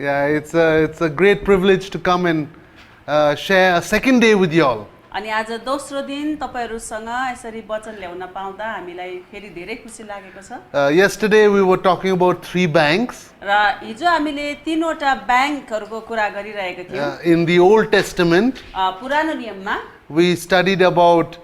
Yeah, it's a great privilege to come and share a second day with you all. अनि आज दोस्रो दिन तपाईहरुसँग यसरी वचन ल्याउन पाउँदा हामीलाई फेरि धेरै खुसी लागेको छ। Yesterday we were talking about 3 banks र हिजो हामीले तीनवटा ब्याङ्कहरुको कुरा गरिरहेका थियौं। in the Old Testament. पुरानो नियममा We studied about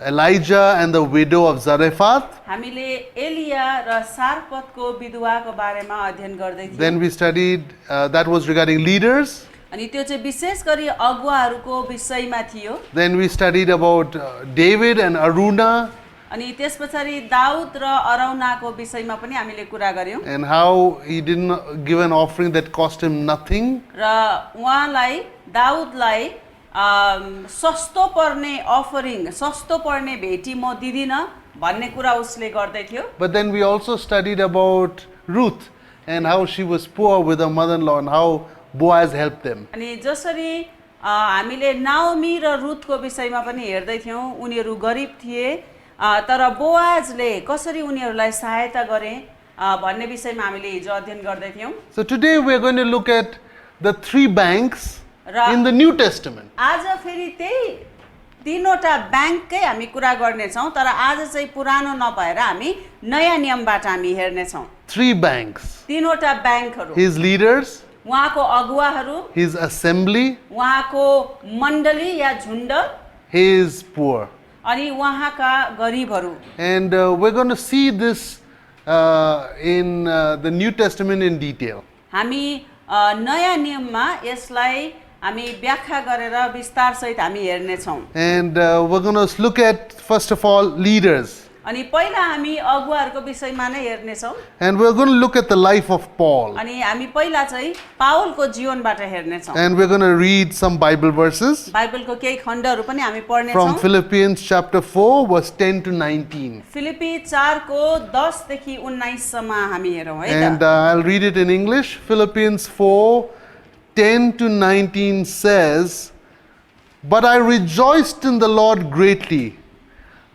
Elijah and the widow of Zarephath. हामीले एलिया र सारपतको विधवाको बारेमा अध्ययन गर्दै थियौं। Then we studied that was regarding leaders. अनि त्यो चाहिँ विशेष गरी अगुवाहरूको विषयमा थियो। Then we studied about David and Aruna अनि त्यसपछि दाउद र अरौनाको विषयमा पनि हामीले कुरा गर्यौं and how he didn't give an offering that cost him nothing. र उहाँलाई दाउदलाई सस्तो पर्ने अफरिङ सस्तो पर्ने भेटी म दिदिन भन्ने कुरा उसले गर्दै थियो। But then we also studied about Ruth and how she was poor with her mother-in-law and how Boaz helped them. अनि जसरी हामीले नाओमी र रुथको विषयमा पनि हेर्दै थियौं उनीहरू गरिब थिए तर बोआजले कसरी उनीहरूलाई सहायता गरे भन्ने विषयमा हामीले हिजो अध्ययन गर्दै थियौं। So today we are going to look at the 3 banks in the New Testament. आज फेरि त्यही तीनवटा ब्याङ्ककै हामी कुरा गर्ने छौं तर आज चाहिँ पुरानो नभएर हामी नयाँ नियमबाट हामी हेर्ने छौं। 3 banks. तीनवटा ब्याङ्कहरू, His leaders, उहाँको अगुवाहरू, his assembly, उहाँको मण्डली या झुण्ड his poor. अनि उहाँका गरिबहरू। And we're going to see this in the New Testament in detail. हामी नयाँ नियममा यसलाई हामी व्याख्या गरेर विस्तार सहित हामी हेर्ने छौं। And we're going to look at first of all leaders. अनि पहिला हामी अगुवाहरूको विषयमा नै हेर्ने छौं। And we're going to look at the life of Paul. अनि हामी पहिला चाहिँ पाउलको जीवनबाट हेर्ने छौं। And we're going to read some Bible verses बाइबलको केही खण्डहरू पनि हामी पढ्ने from छौं। Philippians chapter 4 verse 10 to 19. Philippi 4 को 10 देखि 19 सम्म हामी हेरौं है And त। I'll read it in English. Philippians 4 10 to 19 says, "But I rejoiced in the Lord greatly,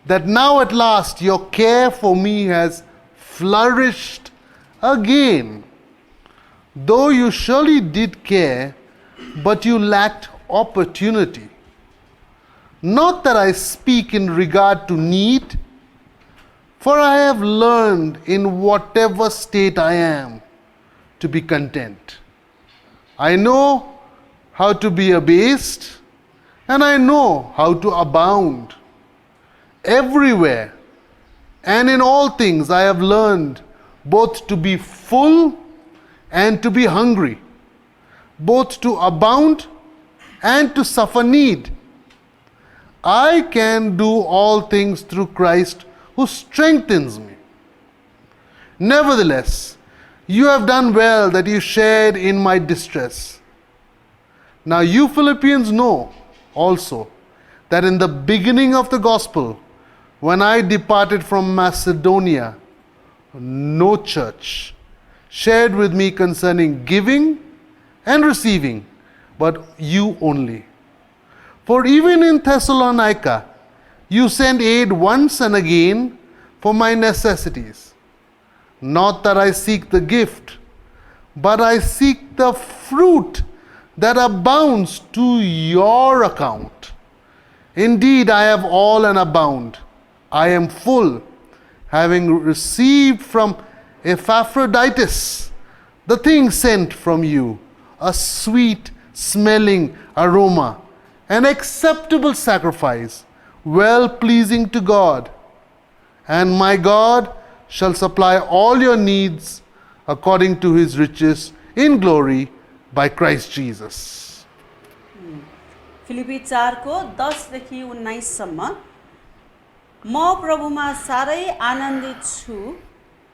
that now at last your care for me has flourished again. Though you surely did care, but you lacked opportunity. Not that I speak in regard to need, for I have learned in whatever state I am to be content. I know how to be abased, and I know how to abound. Everywhere and in all things I have learned both to be full and to be hungry, both to abound and to suffer need. I can do all things through Christ who strengthens me. Nevertheless, you have done well that you shared in my distress. Now you Philippians know also that in the beginning of the gospel, when I departed from Macedonia, no church shared with me concerning giving and receiving, but you only. For even in Thessalonica, you sent aid once and again for my necessities. Not that I seek the gift, but I seek the fruit that abounds to your account. Indeed, I have all and abound. I am full, having received from Epaphroditus the thing sent from you, a sweet smelling aroma, an acceptable sacrifice, well pleasing to God. And my God shall supply all your needs according to his riches in glory by Christ Jesus." Philippi 4 को 10 देखि 19 सम्म। म प्रभुमा साह्रै आनन्दित छु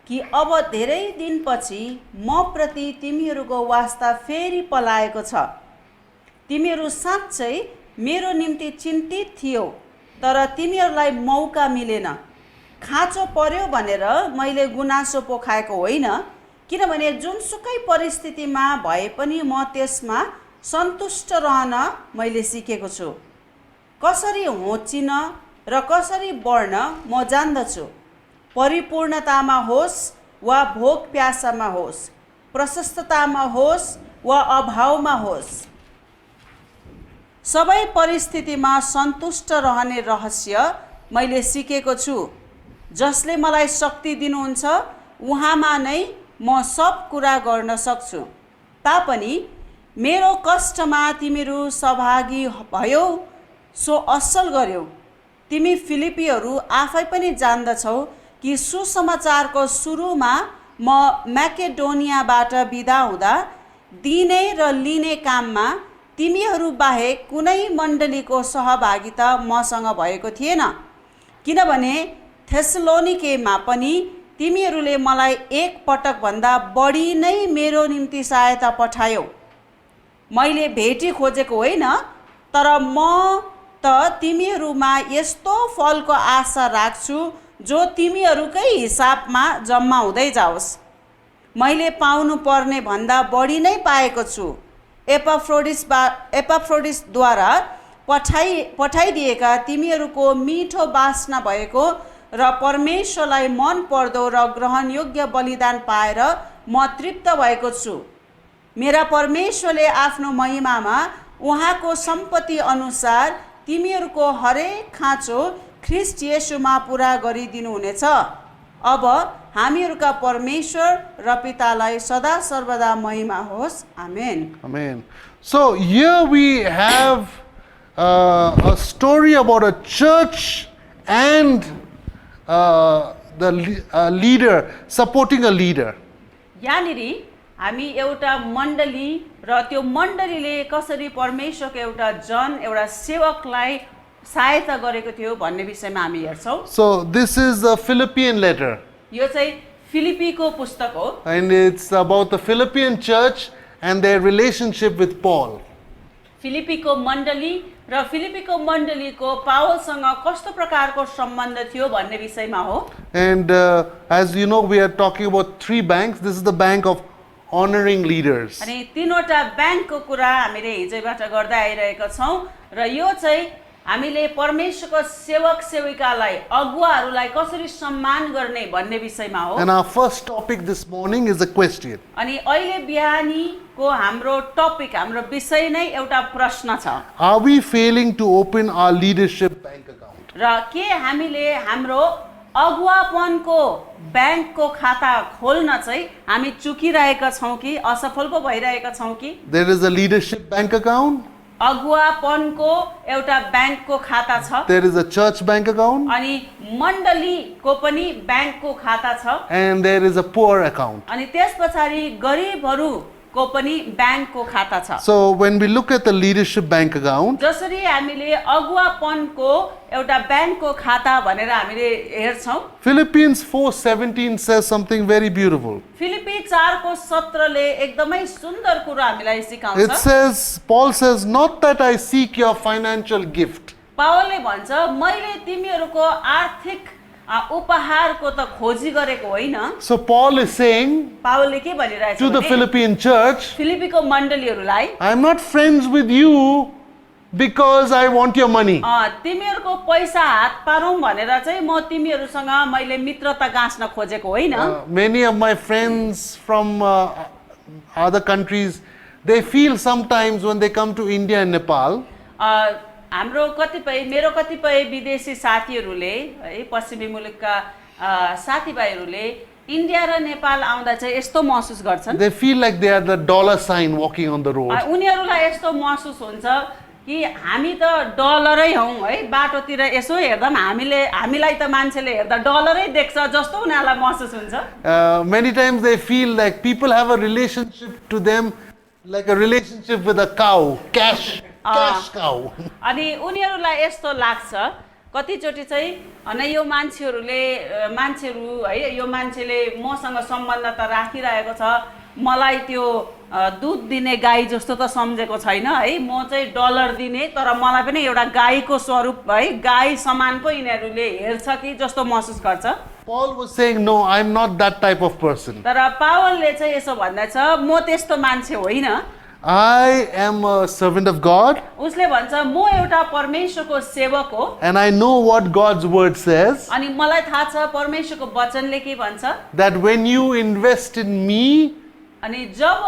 कि अब धेरै दिनपछि म प्रति तिमीहरूको वास्ता फेरि पलाएको छ। तिमीहरू साँच्चै मेरो निम्ति चिन्तित थियौ तर तिमीहरूलाई मौका मिलेन। खाँचो पर्यो भनेर मैले गुनासो पोखाएको होइन, किनभने जुनसुकै परिस्थितिमा भए पनि म त्यसमा सन्तुष्ट रहन मैले सिकेको छु। कसरी होचिन र कसरी बढ्न म जान्दछु। परिपूर्णतामा होस् वा भोग प्यासामा होस्, प्रशस्ततामा होस् वा अभावमा होस्, सबै परिस्थितिमा सन्तुष्ट रहने रहस्य मैले सिकेको छु। जसले मलाई शक्ति दिनुहुन्छ उहाँमा नै म सब कुरा गर्न सक्छु। तापनि मेरो कष्टमा तिमीहरू सहभागी भयौ सो असल गर्यौ। तिमी फिलिपीहरू आफै पनि जान्दछौ कि सुसमाचारको सुरुमा म म्याकेडोनियाबाट बिदा हुँदा दिने र लिने काममा तिमीहरू बाहेक कुनै मण्डलीको सहभागिता मसँग भएको थिएन, किनभने थेसलोनिकेमा पनि तिमीहरूले मलाई एक पटकभन्दा बढी नै मेरो निम्ति सहायता पठायौ। मैले भेटी खोजेको होइन, तर म त तिमीहरूमा यस्तो फलको आशा राख्छु जो तिमीहरूकै हिसाबमा जम्मा हुँदै जाओस्। मैले पाउनु पर्ने भन्दा बढी नै पाएको छु। एपाफ्रोडिसद्वारा पठाइदिएका तिमीहरूको मिठो बासना भएको र परमेश्वरलाई मन पर्दो र ग्रहणयोग्य बलिदान पाएर म तृप्त भएको छु। मेरा परमेश्वरले आफ्नो महिमामा उहाँको सम्पत्ति अनुसार तिमीहरूको हरेक खाँचो ख्रीष्ट येशूमा पुरा गरिदिनुहुनेछ। अब हामीहरूका परमेश्वर र पितालाई सदा सर्वदा महिमा होस्। आमेन। Amen. So here we have a story about a church and leader supporting a leader. यहाँनिर हामी एउटा मण्डली र त्यो मण्डलीले कसरी परमेश्वरको एउटा एउटा सेवकलाई सहायता गरेको थियो भन्ने विषयमा हामी हेर्छौँ। So this is the Philippian letter. यो चाहिँ फिलिपीको पुस्तक हो And it's about the Philippian church and their relationship with Paul. फिलिपीको मण्डली र फिलिपीको मण्डलीको पावलसँग कस्तो प्रकारको सम्बन्ध थियो भन्ने विषयमा हो। And as you know, we are talking about 3 banks. This is the bank of honoring leaders. अनि तीनवटा ब्याङ्कको कुरा हामीले हिजोबाट गर्दै आइरहेका छौँ र यो चाहिँ हामीले परमेश्वरको सेवक सेविकालाई अगुवाहरूलाई कसरी सम्मान गर्ने भन्ने विषयमा हो। And our first topic this morning is a question. अनि अहिले बिहानीको हाम्रो टपिक हाम्रो विषय नै एउटा प्रश्न छ। Are we failing to open our leadership bank account? र के हामीले हाम्रो अगुवापनको ब्याङ्कको खाता खोल्न चाहिँ हामी चुकिरहेका छौँ कि असफल पो भइरहेका छौँ कि? There is a leadership bank account. अगुवापनको एउटा ब्याङ्कको खाता छ। There is a church bank account. अनि मण्डलीको पनि ब्याङ्कको खाता छ। And there is a poor account. अनि त्यस पछाडि गरिबहरूको पनि ब्याङ्कको खाता छ। So when we look at the leadership bank account, जसरी हामीले अगुवापनको एउटा ब्याङ्कको खाता भनेर हामीले हेर्छौँ, Philippians 4:17 says something very beautiful. Philippi 4:17ले एकदमै सुन्दर कुरा हामीलाई It सिकाउँछ। says, Paul says, not that I seek your financial gift. पावलले भन्छ मैले तिमीहरूको आर्थिक उपहारको त खोजी गरेको होइन। So Paul is saying पावलले के भनिरहेछ to the भने Philippian church, फिलिपीको मण्डलीहरूलाई I'm not friends with you because I want your money. तिमीहरूको पैसा हात पारौँ भनेर चाहिँ म तिमीहरूसँग मैले मित्रता गाँच्न खोजेको होइन। Many of my friends from other countries, they feel sometimes when they come to India and Nepal, हाम्रो कतिपय मेरो कतिपय विदेशी साथीहरूले है पश्चिमी मुलुकका साथीभाइहरूले इन्डिया र नेपाल आउँदा चाहिँ यस्तो महसुस गर्छन्, they feel like they are the dollar sign walking on the road. उनीहरूलाई यस्तो महसुस हुन्छ कि हामी त डलरै हौँ है, बाटोतिर यसो हेर्दा पनि हामीलाई त मान्छेले हेर्दा डलरै देख्छ जस्तो उनीहरूलाई महसुस हुन्छ। Many times they feel like people have a relationship to them like a relationship with a cow, cash cow. अनि उनीहरूलाई यस्तो लाग्छ कतिचोटि चाहिँ अनि यो मान्छेहरू है यो मान्छेले मसँग सम्बन्ध त राखिरहेको छ, मलाई त्यो दुध दिने गाई जस्तो त सम्झेको छैन है, म चाहिँ डलर दिने तर मलाई पनि एउटा गाईको स्वरूप है गाई समान पो यिनीहरूले हेर्छ कि जस्तो महसुस गर्छ। Paul was saying, no, I'm not that type of person. तर पावलले चाहिँ यसो भन्दैछ म त्यस्तो मान्छे होइन। I am a servant of God. उसले भन्छ म एउटा परमेश्वरको सेवक हो And I know what God's word says. अनि मलाई थाहा छ परमेश्वरको वचनले के भन्छ। That when you invest in me, अनि जब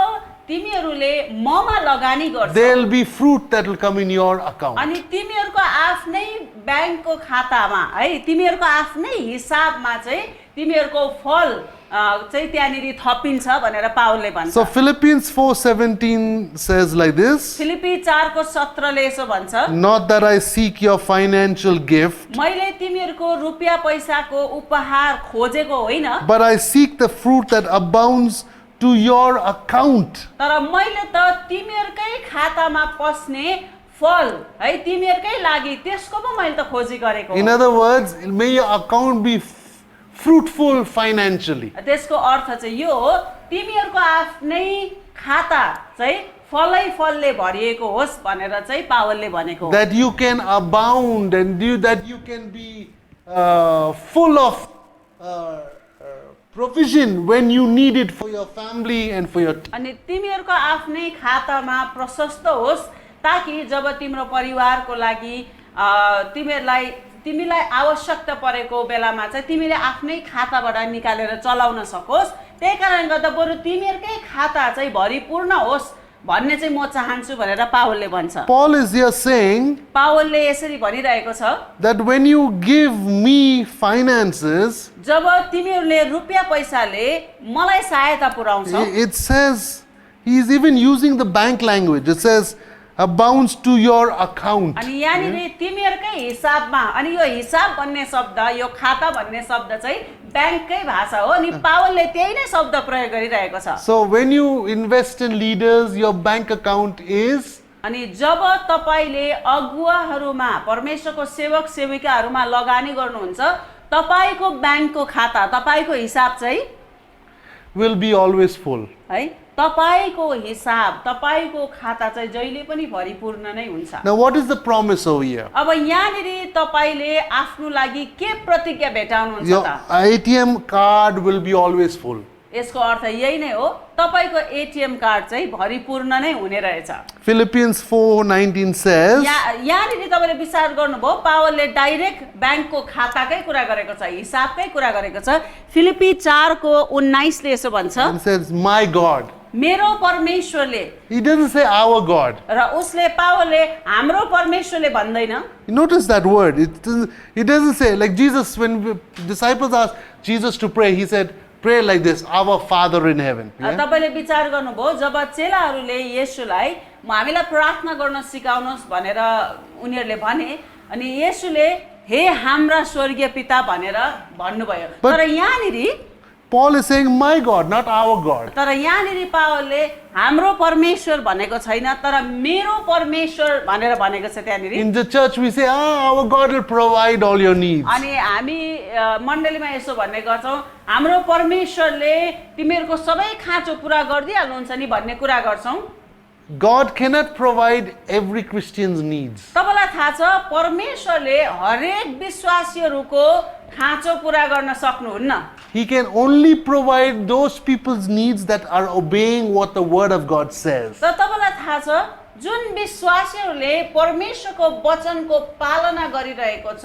तिमीहरूले ममा लगानी गर्छौ there'll be fruit that will come in your account. अनि तिमीहरूको आफ्नै ब्याङ्कको खातामा है तिमीहरूको आफ्नै हिसाबमा चाहिँ तिमीहरूको फल चाहिँ त्यहाँनिर थपिन्छ भनेर पावलले भन्छ So Philippians 4:17 says like this, Philippi 4:17 ले यसो भन्छ not that I seek your financial gift, मैले तिमीहरूको रुपियाँ पैसाको उपहार खोजेको होइन but I seek the fruit that abounds to your account. तर मैले त तिमीहरूकै खातामा पस्ने फल है तिमीहरूकै लागि त्यसको पो मैले त खोजी गरेको In हो। other words, may your account be fruitful financially. त्यसको अर्थ चाहिँ यो हो तिमीहरूको आफ्नै खाता चाहिँ फलले भरिएको होस् भनेर चाहिँ पावलले भनेको हो। That you can abound and that you can be full of provision when you need it for your family and for your अनि तिमीहरूको आफ्नै खातामा प्रशस्त होस् ताकि जब तिम्रो परिवारको लागि तिमीलाई आवश्यकता परेको बेलामा चाहिँ तिमीले आफ्नै खाताबाट निकालेर चलाउन सकोस् त्यही कारणले गर्दा बरु तिमीहरूकै खाता चाहिँ भरिपूर्ण होस् भन्ने चाहिँ म चाहन्छु भनेर पावलले भन्छ Paul is here saying पावलले यसरी भनिरहेको छ that when you give me finances, जब तिमीहरूले रुपियाँ पैसाले मलाई सहायता पुर्याउँछौ it says, he is even using the bank language. It says, abounds to your account. अनि यहाँनिर तिमीहरूकै हिसाबमा अनि यो हिसाब भन्ने शब्द यो खाता भन्ने शब्द चाहिँ ब्याङ्ककै भाषा हो अनि पावलले त्यही नै शब्द प्रयोग गरिरहेको छ So when you invest in leaders, your bank account is अनि जब तपाईले अगुवाहरूमा परमेश्वरको सेवक सेविकाहरूमा लगानी गर्नुहुन्छ तपाईको ब्याङ्कको खाता तपाईको हिसाब चाहिँ will be always full. है तपाईको हिसाब तपाईको खाता चाहिँ जहिले पनि भरिपूर्ण नै हुन्छ Now what is the promise over here? अब यहाँनिर तपाईले आफ्नो लागि के प्रतिज्ञा भेटाउनुहुन्छ Your त ATM card will be always full. यसको अर्थ यही नै हो तपाईको एटीएम कार्ड चाहिँ भरिपूर्ण नै हुने रहेछ Philippians 4:19 says, यहाँनिर तपाईले विचार गर्नुभयो पावलले डाइरेक्ट ब्याङ्कको खाताकै कुरा गरेको छ हिसाबकै कुरा गरेको छ फिलिपी 4:19 ले यसो भन्छ and says, my God. मेरो परमेश्वरले He doesn't say our God. र उसले पावलले हाम्रो परमेश्वरले भन्दैन You notice that word. It doesn't say, like Jesus, when disciples asked Jesus to pray, he said, pray like this, our Father in heaven. Yeah? तपाईले विचार गर्नुभयो जब चेलाहरूले येशूलाई हामीलाई प्रार्थना गर्न सिकाउनुहोस् भनेर उनीहरूले भने अनि येशूले हे हाम्रा स्वर्गीय पिता भनेर भन्नुभयो तर यहाँनिर Paul is saying, my God, not our God. तर यहाँनिर पावलले हाम्रो परमेश्वर भनेको छैन तर मेरो परमेश्वर भनेर भनेको छ त्यहाँनिर In the church we say, our God will provide all your needs. अनि हामी मण्डलीमा यसो भन्ने गर्छौं हाम्रो परमेश्वरले तिमीहरूको सबै खाँचो पुरा गर्दिहाल्नुहुन्छ नि भन्ने कुरा गर्छौं God cannot provide every Christian's needs. तपाईलाई थाहा छ परमेश्वरले हरेक विश्वासीहरूको खाँचो पुरा गर्न सक्नुहुन्न He can only provide those people's needs that are obeying what the word of God says. तर तपाईलाई थाहा छ जुन विश्वासीहरूले परमेश्वरको वचनको पालना गरिरहेको छ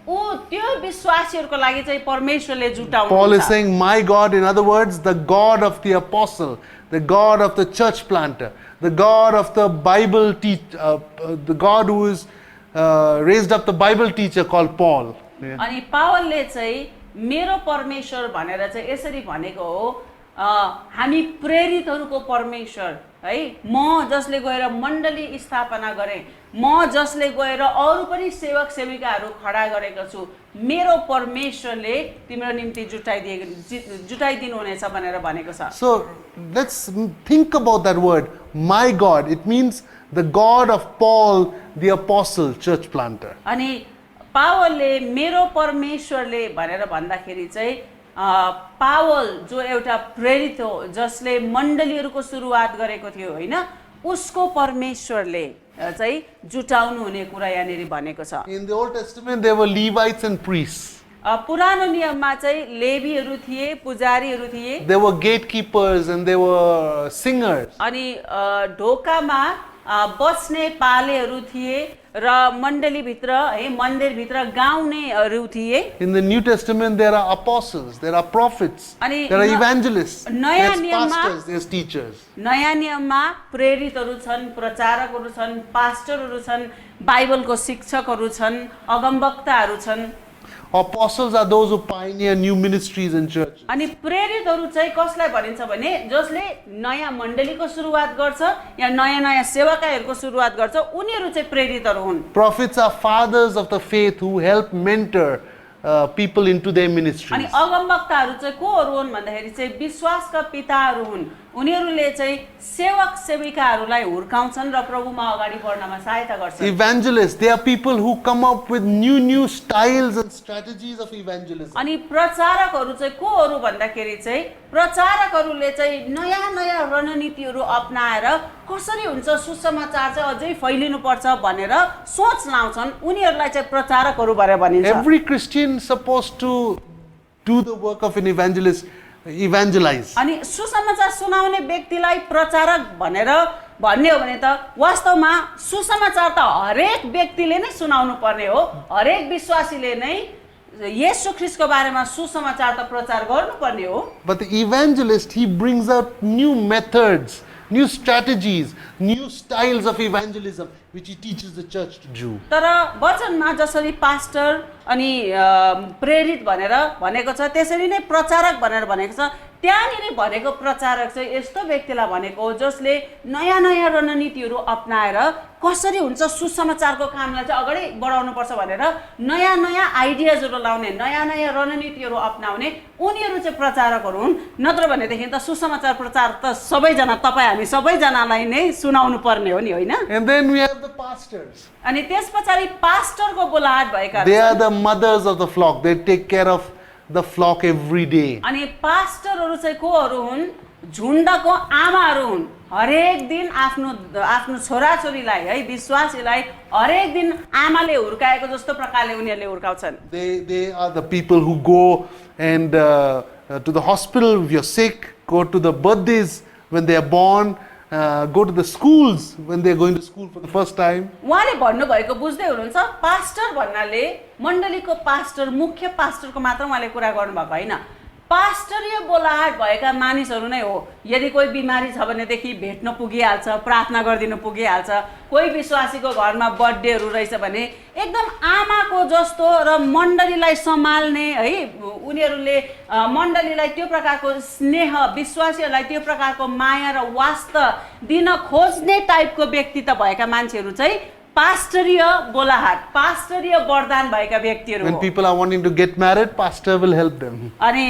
ऊ त्यो विश्वासीहरूको लागि चाहिँ परमेश्वरले जुटाउनुहुन्छ Paul is saying, my God, in other words, the God of the apostle, the God of the church planter, the God of the Bible the God who is raised up the Bible teacher called Paul. Yeah. अनि पावलले चाहिँ मेरो परमेश्वर भनेर चाहिँ यसरी भनेको हो हामी प्रेरितहरूको परमेश्वर है म जसले गएर मण्डली स्थापना गरे म जसले गएर अरु पनि सेवक सेविकाहरू खडा गरेको छु मेरो परमेश्वरले तिम्रो निम्ति जुटाइदिनु हुनेछ भनेर भनेको छ So let's think about that word, my God. It means the God of Paul, the apostle, church planter. अनि पावलले मेरो परमेश्वरले भनेर भन्दाखेरि चाहिँ पावल जो एउटा प्रेरित हो जसले मण्डलीहरूको सुरुवात गरेको थियो हैन उसको परमेश्वरले चाहिँ जुटाउनु हुने कुरा यहाँनिर भनेको छ In the Old Testament, there were Levites and priests. पुरानो नियममा चाहिँ लेवीहरू थिए पुजारीहरू थिए There were gatekeepers and there were singers. अनि ढोकामा बस्ने पालेहरू थिए र मण्डलीभित्र है मन्दिरभित्र गाउनेहरू थिए। In the New Testament, there are apostles, there are prophets, अनि there are evangelists, नयाँ there's नियममा pastors, there's teachers. नयाँ नियममा प्रेरितहरू छन्, प्रचारकहरू छन्, पास्टरहरू छन्, बाइबलको शिक्षकहरू छन्, अगमवक्ताहरू छन्। Apostles are those who pioneer new ministries in churches. अनि प्रेरितहरू चाहिँ कसलाई भनिन्छ भने जसले नयाँ मण्डलीको सुरुवात गर्छ या नयाँ नयाँ सेवाकाहरूको सुरुवात गर्छ उनीहरू चाहिँ प्रेरितहरू हुन्। Prophets are fathers of the faith who help mentor people into their अनि ministries. अगमवक्ताहरू चाहिँ कोहरू हुन् भन्दाखेरि चाहिँ विश्वासका पिताहरू हुन्। उनीहरूले चाहिँ सेवक सेविकाहरूलाई हुर्काउँछन् र प्रभुमा अगाडि बढ्नमा सहायता गर्छन्। Evangelists, they are people who come up with new styles and strategies of evangelism. अनि प्रचारकहरू चाहिँ कोहरू भन्दाखेरि चाहिँ प्रचारकहरूले चाहिँ नयाँ नयाँ रणनीतिहरू अपनाएर कसरी हुन्छ सुसमाचार चाहिँ अझै फैलिनु पर्छ भनेर सोच लाउँछन् उनीहरूलाई चाहिँ प्रचारकहरू भनेर भनिन्छ। Every Christian is supposed to do the work of an evangelist, evangelize. अनि सुसमाचार सुनाउने व्यक्तिलाई प्रचारक भनेर भन्ने हो भने त वास्तवमा सुसमाचार त हरेक व्यक्तिले नै सुनाउनु पर्ने हो। हरेक विश्वासीले नै येशू ख्रीष्टको बारेमा सुसमाचार त प्रचार गर्नुपर्ने हो। But the evangelist, he brings out new methods, new strategies, new styles of evangelism, which he teaches the church to do. तर वचनमा जसरी पास्टर अनि प्रेरित भनेर भनेको छ त्यसरी नै प्रचारक भनेर भनेको छ। त्यहाँनिर भनेको प्रचारक चाहिँ यस्तो व्यक्तिलाई भनेको हो जसले नयाँ नयाँ रणनीतिहरू अपनाएर कसरी हुन्छ सुसमाचारको कामलाई चाहिँ अगाडि बढाउनु पर्छ भनेर नयाँ नयाँ आइडियाजहरू लाउने नयाँ नयाँ रणनीतिहरू अपनाउने उनीहरू चाहिँ प्रचारकहरू हुन्। नत्र भनेदेखि त सुसमाचार प्रचार त सबैजना तपाईँ हामी सबैजनालाई नै सुनाउनु पर्ने हो नि होइन। And then we have the pastors. अनि त्यस पछाडि पास्टरको बोलाहट भएका They are the mothers of the flock. They take care of the flock every day. अनि पास्टरहरू चाहिँ कोहरू हुन् झुण्डको आमाहरू हुन्। हरेक दिन आफ्नो आफ्नो छोराछोरीलाई है विश्वासीलाई हरेक दिन आमाले हुर्काएको जस्तो प्रकारले उनीहरूले हुर्काउँछन्। They are the people who go and to the hospital if you're sick, go to the birthdays when they are born, go to the schools when they're going to school for the first time. उहाँले भन्नुभएको बुझ्दै हुनुहुन्छ pastor भन्नाले मण्डलीको pastor मुख्य पास्टरको मात्र उहाँले कुरा गर्नुभएको होइन। पास्टरीय बोलाहट भएका मानिसहरू नै हो। यदि कोही बिमारी छ भनेदेखि भेट्न पुगिहाल्छ, प्रार्थना गरिदिनु पुगिहाल्छ। कोही विश्वासीको घरमा बर्थडेहरू रहेछ भने एकदम आमाको जस्तो र मण्डलीलाई सम्हाल्ने है उनीहरूले मण्डलीलाई त्यो प्रकारको स्नेह विश्वासीहरूलाई त्यो प्रकारको माया र वास्ता दिन खोज्ने टाइपको व्यक्तित्व भएका मान्छेहरू चाहिँ पास्टरीय बोलाहट पास्टरीय वरदान भएका व्यक्तिहरू When हो। people are wanting to get married, pastor will help them. अनि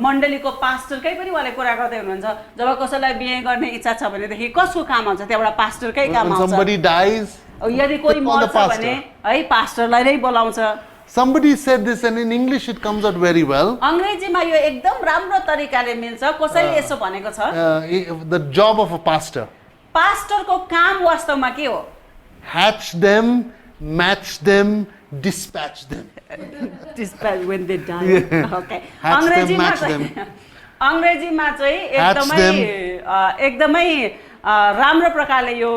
मण्डलीको पास्टरकै पनि उहाँले कुरा गर्दै हुनुहुन्छ जब कसैलाई बिहे गर्ने इच्छा छ भनेदेखि कसको काम आउँछ त्यहाँबाट पास्टरकै काम When आउँछ। somebody dies, यदि कोही they call the मर्छ भने है पास्टरलाई नै बोलाउँछ। somebody said this and in English it comes out very well. अङ्ग्रेजीमा यो एकदम राम्रो तरिकाले मिल्छ। कसैले यसो भनेको छ The job of a pastor. पास्टरको काम वास्तवमा के हो? Hatch them, match them, dispatch them. Dispatch when they die. Yeah. Okay. Hatch them, अङ्ग्रेजीमा match चाहिँ them. अङ्ग्रेजीमा चाहिँ Hatch एकदमै राम्रो प्रकारले यो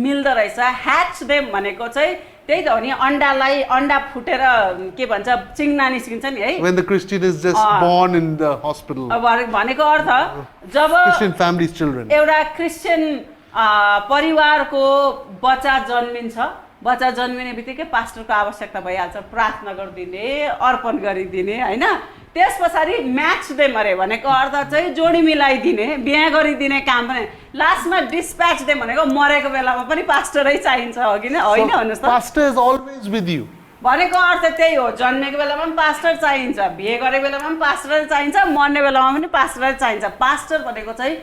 मिल्दो रहेछ। ह्याच देम भनेको चाहिँ त्यही त हो नि अन्डालाई अन्डा फुटेर के भन्छ चिङ्ना निस्किन्छ नि है। When the Christian is just born in the hospital. अब भनेको अर्थ जब Christian families' children. एउटा क्रिस्चियन परिवारको बच्चा जन्मिन्छ बच्चा जन्मिने बित्तिकै पास्टरको आवश्यकता भइहाल्छ। प्रार्थना गरिदिने अर्पण गरिदिने होइन। त्यस पछाडि म्याच देम अरे भनेको अर्थ चाहिँ जोडी मिलाइदिने बिहा गरिदिने काम पनि। लास्टमा डिस्प्याच देम भनेको मरेको बेलामा पनि पास्टरै चाहिन्छ हो कि होइन भन्नुहोस् त। Pastor is always with you. भनेको अर्थ त्यही हो जन्मेको बेलामा पनि पास्टर चाहिन्छ बिहे गरेको बेलामा पनि पास्टर चाहिन्छ मर्ने बेलामा पनि पास्टर चाहिन्छ। पास्टर भनेको चाहिँ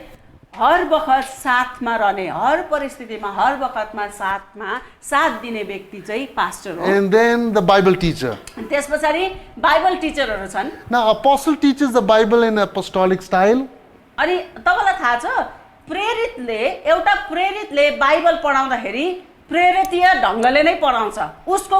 हर बखत साथमा रहने हर परिस्थितिमा हर बखतमा साथमा साथ दिने व्यक्ति चाहिँ पास्टर हो। And then the Bible teacher. त्यस पछाडि बाइबल टिचरहरू छन्। Now apostle teaches the Bible in apostolic style. अनि तपाईँलाई थाहा छ प्रेरितले एउटा प्रेरितले बाइबल पढाउँदाखेरि प्रेरितीय ढङ्गले नै पढाउँछ। उसको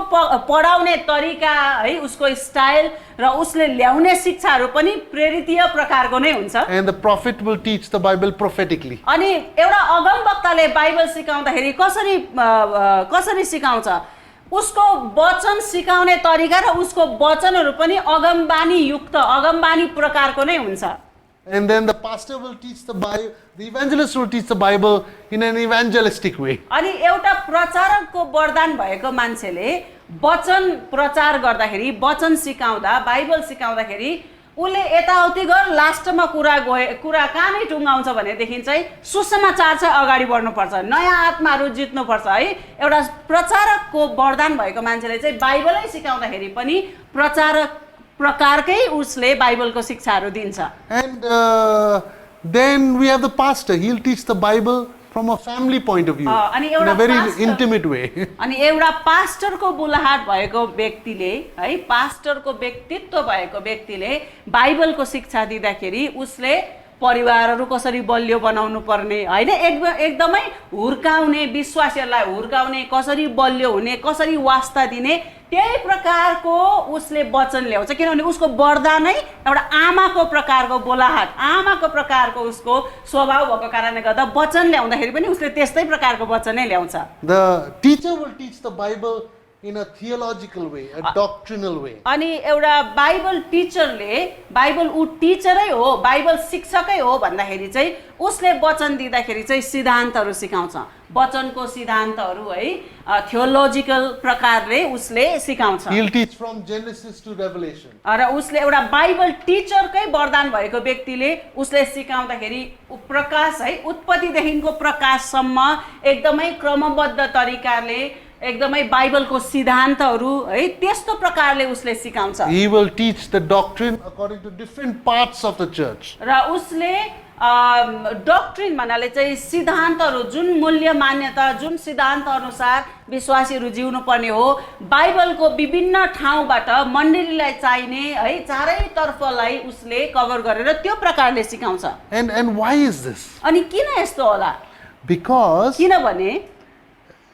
पढाउने तरिका है, उसको स्टाइल र उसले ल्याउने शिक्षाहरू पनि प्रेरितीय प्रकारको नै हुन्छ। And the prophet will teach the Bible prophetically. अनि एउटा अगमवक्ताले बाइबल सिकाउँदाखेरि कसरी सिकाउँछ? उसको वचन सिकाउने तरिका र उसको वचनहरू पनि अगमबानी युक्त, अगमबानी प्रकारको नै हुन्छ। And then the pastor will teach the Bible, the evangelist will teach the Bible in an evangelistic way. अनि एउटा प्रचारकको वरदान भएको मान्छेले वचन प्रचार गर्दाखेरि, वचन सिकाउँदा, बाइबल सिकाउँदाखेरि उसले यताउति गर लास्टमा कुरा कहाँ नै टुङ्गाउँछ भनेदेखि चाहिँ सुसमाचार चाहिँ अगाडि बढ्नुपर्छ, नयाँ आत्माहरू जित्नुपर्छ है। एउटा प्रचारकको वरदान भएको मान्छेले चाहिँ बाइबलै सिकाउँदाखेरि पनि प्रचारक प्रकारकै उसले बाइबलको शिक्षाहरू दिन्छ। And then we have the pastor. He'll teach the Bible from a family point of view, अनि in a very pastor- intimate way. अनि एउटा पास्टरको बुलाहाट भएको व्यक्तिले है, पास्टरको व्यक्तित्व भएको व्यक्तिले बाइबलको शिक्षा दिँदाखेरि उसले परिवारहरू कसरी बलियो बनाउनु पर्ने हैन, एकदमै हुर्काउने, विश्वासीहरूलाई हुर्काउने, कसरी बलियो हुने, कसरी वास्ता दिने, त्यही प्रकारको उसले वचन ल्याउँछ। किनभने उसको वरदानै एउटा आमाको प्रकारको बोलाहाट, आमाको प्रकारको उसको स्वभाव भएको कारणले गर्दा वचन ल्याउँदाखेरि पनि उसले त्यस्तै प्रकारको वचन नै ल्याउँछ। The teacher will teach the Bible in a theological way, a doctrinal way. अनि एउटा बाइबल टिचरले, बाइबल ऊ टिचरै हो, बाइबल शिक्षकै हो भन्दाखेरि चाहिँ उसले वचन दिँदाखेरि चाहिँ सिद्धान्तहरू सिकाउँछ। वचनको सिद्धान्तहरू है, थियोलोजिकल प्रकारले उसले सिकाउँछ। He'll teach from Genesis to Revelation. र उसले एउटा बाइबल टिचरकै वरदान भएको व्यक्तिले उसले सिकाउँदाखेरि प्रकाश है, उत्पत्तिदेखिको प्रकाशसम्म एकदमै क्रमबद्ध तरिकाले, एकदमै बाइबलको सिद्धान्तहरू है, त्यस्तो प्रकारले उसले सिकाउँछ। He will teach the doctrine according to different parts of the church. र उसले डक्ट्रिन भन्नाले चाहिँ सिद्धान्तहरू, जुन मूल्य मान्यता, जुन सिद्धान्त अनुसार विश्वासीहरू जिउनु पर्ने हो, बाइबलको विभिन्न ठाउँबाट मण्डलीलाई चाहिने है, चारैतर्फलाई उसले कभर गरेर त्यो प्रकारले सिकाउँछ। And why is this? अनि किन यस्तो होला? Because किनभने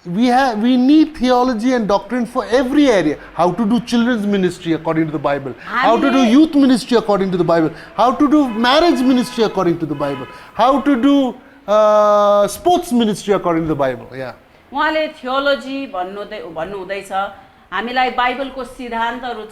we need theology and doctrine for every area. How to do children's ministry according to the Bible, how to do youth ministry according to the Bible, how to do marriage ministry according to the Bible, how to do sports ministry according to the Bible. Yeah. उहाँले theology भन्नु हुँदैछ, हामीलाई बाइबलको सिद्धान्तहरू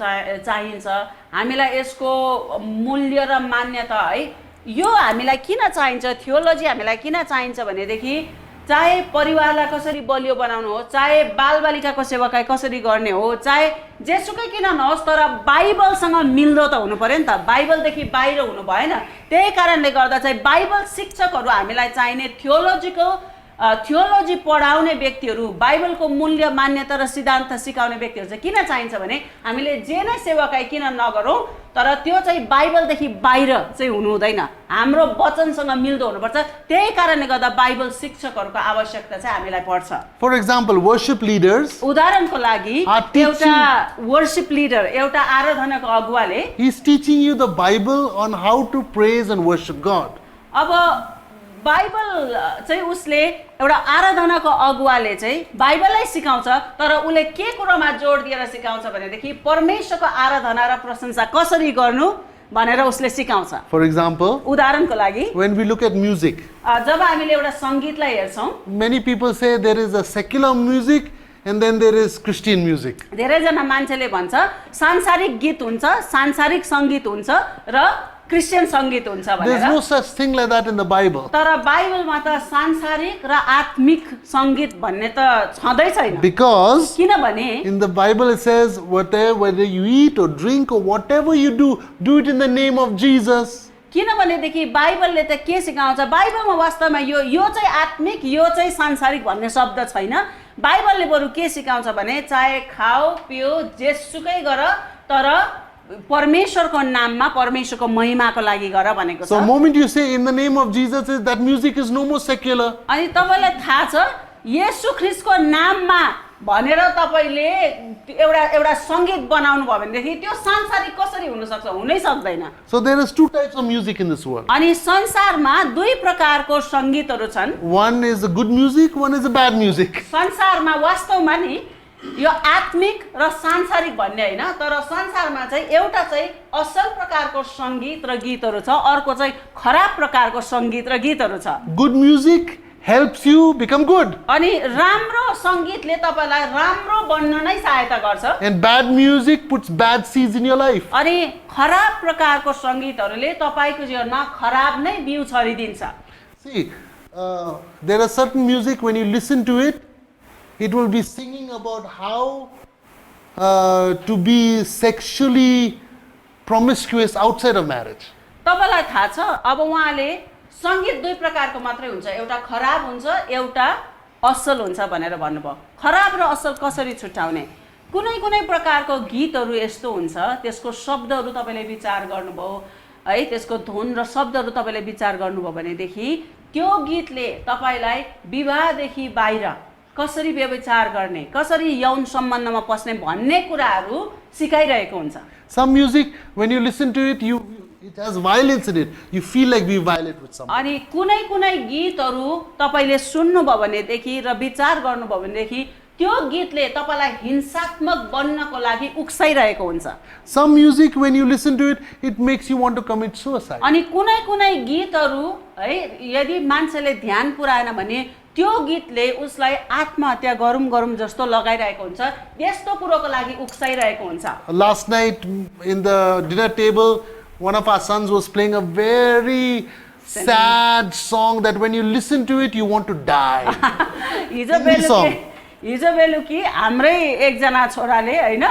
चाहिन्छ, हामीलाई यसको मूल्य र मान्यता है, यो हामीलाई किन चाहिन्छ, थियोलोजी हामीलाई किन चाहिन्छ भनेदेखि चाहे परिवारलाई कसरी बलियो बनाउनु हो, चाहे बालबालिकाको सेवाकाई कसरी गर्ने हो, चाहे जेसुकै किन नहोस्, तर बाइबलसँग मिल्दो त हुनु पर्यो नि त, बाइबलदेखि बाहिर हुनु भएन। त्यही कारणले गर्दा चाहिँ बाइबल शिक्षकहरू हामीलाई चाहिने, थियोलोजी पढाउने व्यक्तिहरू, बाइबलको मूल्य मान्यता र सिद्धान्त सिकाउने व्यक्तिहरू चाहिँ किन चाहिन्छ भने हामीले जे नै सेवाकाई किन नगरौँ, तर त्यो चाहिँ बाइबलदेखि बाहिर चाहिँ हुनु हुँदैन, हाम्रो वचनसँग मिल्दो हुनुपर्छ। त्यही कारणले गर्दा बाइबल शिक्षकहरूको आवश्यकता चाहिँ हामीलाई पर्छ। For example, worship leaders, उदाहरणको लागि एउटा वर्शिप लिडर, एउटा आराधनाको अगुवाले he's teaching you the Bible on how to praise and worship God. अब बाइबल चाहिँ उसले, एउटा आराधनाको अगुवाले चाहिँ बाइबललाई सिकाउँछ, तर उसले के कुरोमा जोड दिएर सिकाउँछ भनेदेखि परमेश्वरको आराधना र प्रशंसा कसरी गर्नु भनेर उसले सिकाउँछ। For example, उदाहरणको लागि when we look at music, जब हामीले एउटा सङ्गीतलाई हेर्छौँ, many people say there is a secular music and then there is Christian music. धेरैजना मान्छेले भन्छ सांसारिक गीत हुन्छ, सांसारिक सङ्गीत हुन्छ र क्रिस्चियन सङ्गीत हुन्छ There's भनेर। no such thing like that in the Bible. तर बाइबलमा त सांसारिक र आत्मिक सङ्गीत भन्ने त छँदै छैन। Because किनभने in the Bible it says, whether you eat or drink or whatever you do it in the name of Jesus. किनभनेदेखि बाइबलले त के सिकाउँछ, बाइबलमा वास्तवमा यो चाहिँ आत्मिक, यो चाहिँ सांसारिक भन्ने शब्द छैन। बाइबलले बरु के सिकाउँछ भने चाहे खाओ पियो जेसुकै गर, तर परमेश्वरको नाममा, परमेश्वरको महिमाको लागि गर भनेको छ। So the moment you say in the name of Jesus, that music is no more secular. अनि तपाईलाई थाहा छ येशू ख्रीष्टको नाममा भनेर तपाईले एउटा एउटा संगीत बनाउनु भयो भनेदेखि त्यो सांसारिक कसरी हुन सक्छ? हुनै सक्दैन। So there is two types of music in this world. अनि संसारमा दुई प्रकारको संगीतहरू छन्। One is the good music, one is the bad music. संसारमा वास्तवमा नि यो आत्मिक र सांसारिक भन्ने हैन, तर संसारमा चाहिँ एउटा चाहिँ असल प्रकारको संगीत र गीतहरू छ, अर्को चाहिँ खराब प्रकारको संगीत र गीतहरू छ। Good music helps you become good, अनि राम्रो संगीतले तपाईलाई राम्रो बन्न नै सहायता गर्छ। and bad music puts bad seeds in your life. अनि खराब प्रकारको संगीतहरूले तपाईको जीवनमा खराब नै बिउ छरिदिन्छ। See, there are certain music when you listen to it, it will be singing about how to be sexually promiscuous outside of marriage. तपाईलाई थाहा छ अब उहाँले संगीत दुई प्रकारको मात्रै हुन्छ, एउटा खराब हुन्छ, एउटा असल हुन्छ भनेर भन्नुभयो। खराब र असल कसरी छुट्याउने? कुनै कुनै प्रकारको गीतहरू यस्तो हुन्छ, त्यसको शब्दहरू तपाईले विचार गर्नुभयो है, त्यसको धुन र शब्दहरू तपाईले विचार गर्नुभयो भनेदेखि त्यो गीतले तपाईलाई विवाहदेखि बाहिर कसरी व्यभिचार गर्ने, कसरी यौन सम्बन्धमा पस्ने भन्ने कुराहरू सिकाइरहेको हुन्छ। Some music, when you listen to it, it has violence in it. You feel like being violent with someone. अनि कुनै कुनै गीतहरू तपाईले सुन्नुभयो भनेदेखि र विचार गर्नुभयो भनेदेखि त्यो गीतले तपाईलाई हिंसात्मक बन्नको लागि उक्साइरहेको हुन्छ। Some music, when you listen to it, it makes you want to commit suicide. अनि कुनै कुनै गीतहरू है यदि मान्छेले ध्यान पुर्याएन भने त्यो गीतले उसलाई आत्महत्या गरौँ जस्तो लगाइरहेको हुन्छ, त्यस्तो कुरोको लागि उक्साइरहेको हुन्छ। Last night in the dinner table, one of our sons was playing a very sad song that when you listen to it, you want to die. हिजो बेलुकी हाम्रै एकजना छोराले हैन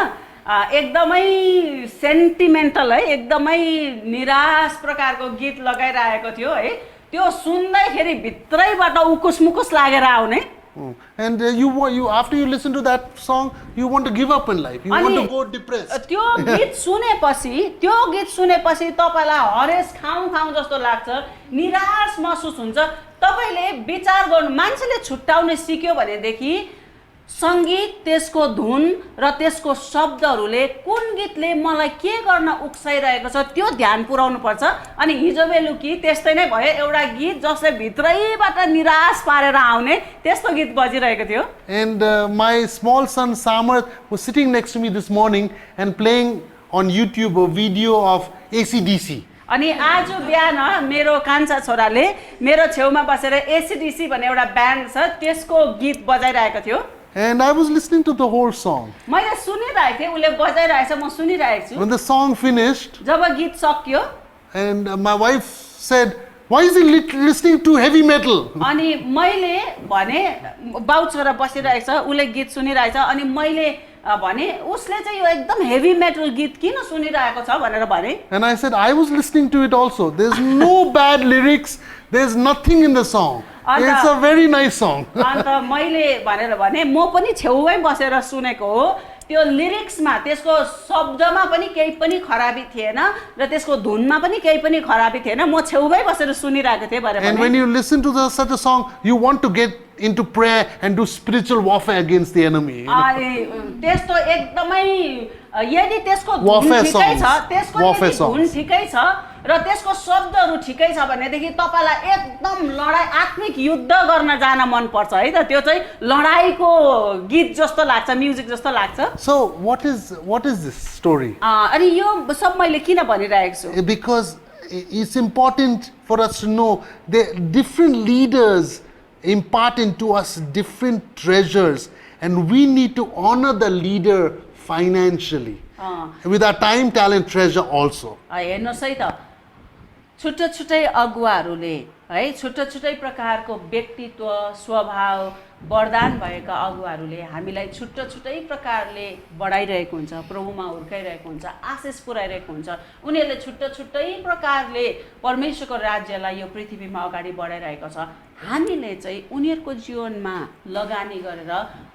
एकदमै सेन्टिमेन्टल है, एकदमै निराश प्रकारको गीत लगाइरहेको थियो है, त्यो सुन्दैखेरि भित्रैबाट उकुस मुकुस लागेर आउने। And you after you listen to that song, you want to give up in life. You want to go depressed. त्यो गीत सुनेपछि तपाईलाई हरेस खाउँ जस्तो लाग्छ, निराश महसुस हुन्छ। तपाईले विचार गर्नु, मान्छेले छुट्याउन सिक्यो भनेदेखि संगीत, त्यसको धुन र त्यसको शब्दहरूले कुन गीतले मलाई के गर्न उक्साइरहेको छ त्यो ध्यान पुर्याउनु पर्छ। अनि हिजो बेलुकी त्यस्तै नै भयो, एउटा गीत जसले भित्रैबाट निराश पारेर आउने त्यस्तो गीत बजिरहेको थियो। And my small son Samarth was sitting next to me this morning and playing on YouTube a video of AC/DC. अनि आज बिहान मेरो कान्छा छोराले मेरो छेउमा बसेर AC/DC भन्ने एउटा ब्यान्ड छ त्यसको गीत बजाइरहेको थियो। And I was listening to the whole song. मैले सुनिरहेको थिएँ, उसले बजाइरहेछ, म सुनिरहेको छु। When the song finished, जब गीत सक्यो and my wife said, "Why is he listening to heavy metal?" अनि मैले भने बाउ छोरा बसिरहेछ, उसले गीत सुनिरहेछ, अनि मैले भने उसले चाहिँ यो एकदम हेभी मेटल गीत किन सुनिरहेको छ भनेर भने। And I said, "I was listening to it also. There's no bad lyrics. There's nothing in the song. It's a very nice song." अन्त मैले भनेर भने म पनि छेउमै बसेर सुनेको हो, त्यो लिरिक्समा त्यसको शब्दमा पनि केही पनि खराबी थिएन र त्यसको धुनमा पनि केही पनि खराबी थिएन, म छेउमै बसेर सुनिरहेको थिएँ भनेर। And when you listen to such a song, you want to get into prayer and do spiritual warfare against the enemy. अनि त्यस्तो एकदमै यदि त्यसको धुन Warfare ठिकै छ, songs. त्यसको Warfare यदि धुन songs. ठिकै छ र त्यसको शब्दहरू ठिकै छ भनेदेखि तपाईलाई एकदम लडाई आत्मिक युद्ध गर्न जान मन पर्छ है त, त्यो चाहिँ लडाईको गीत जस्तो लाग्छ, म्युजिक जस्तो लाग्छ। So what is this story? अनि यो सब मैले किन भनिरहेको छु? Because it's important for us to know that different leaders impart into us different treasures, and we need to honor the leader financially with our time, talent, treasure also. हेर्नुहोस् है त, छुट्टै छुट्टै अगुवाहरूले है, छुट्टै प्रकारको व्यक्तित्व, स्वभाव, वरदान भएका अगुवाहरूले हामीलाई छुट्टै प्रकारले बढाइरहेको हुन्छ, प्रभुमा हुर्काइरहेको हुन्छ, आशिष पुर्याइरहेको हुन्छ। उनीहरूले छुट्टै प्रकारले परमेश्वरको राज्यलाई यो पृथ्वीमा अगाडि बढाइरहेको छ। हामीले चाहिँ उनीहरूको जीवनमा लगानी गरेर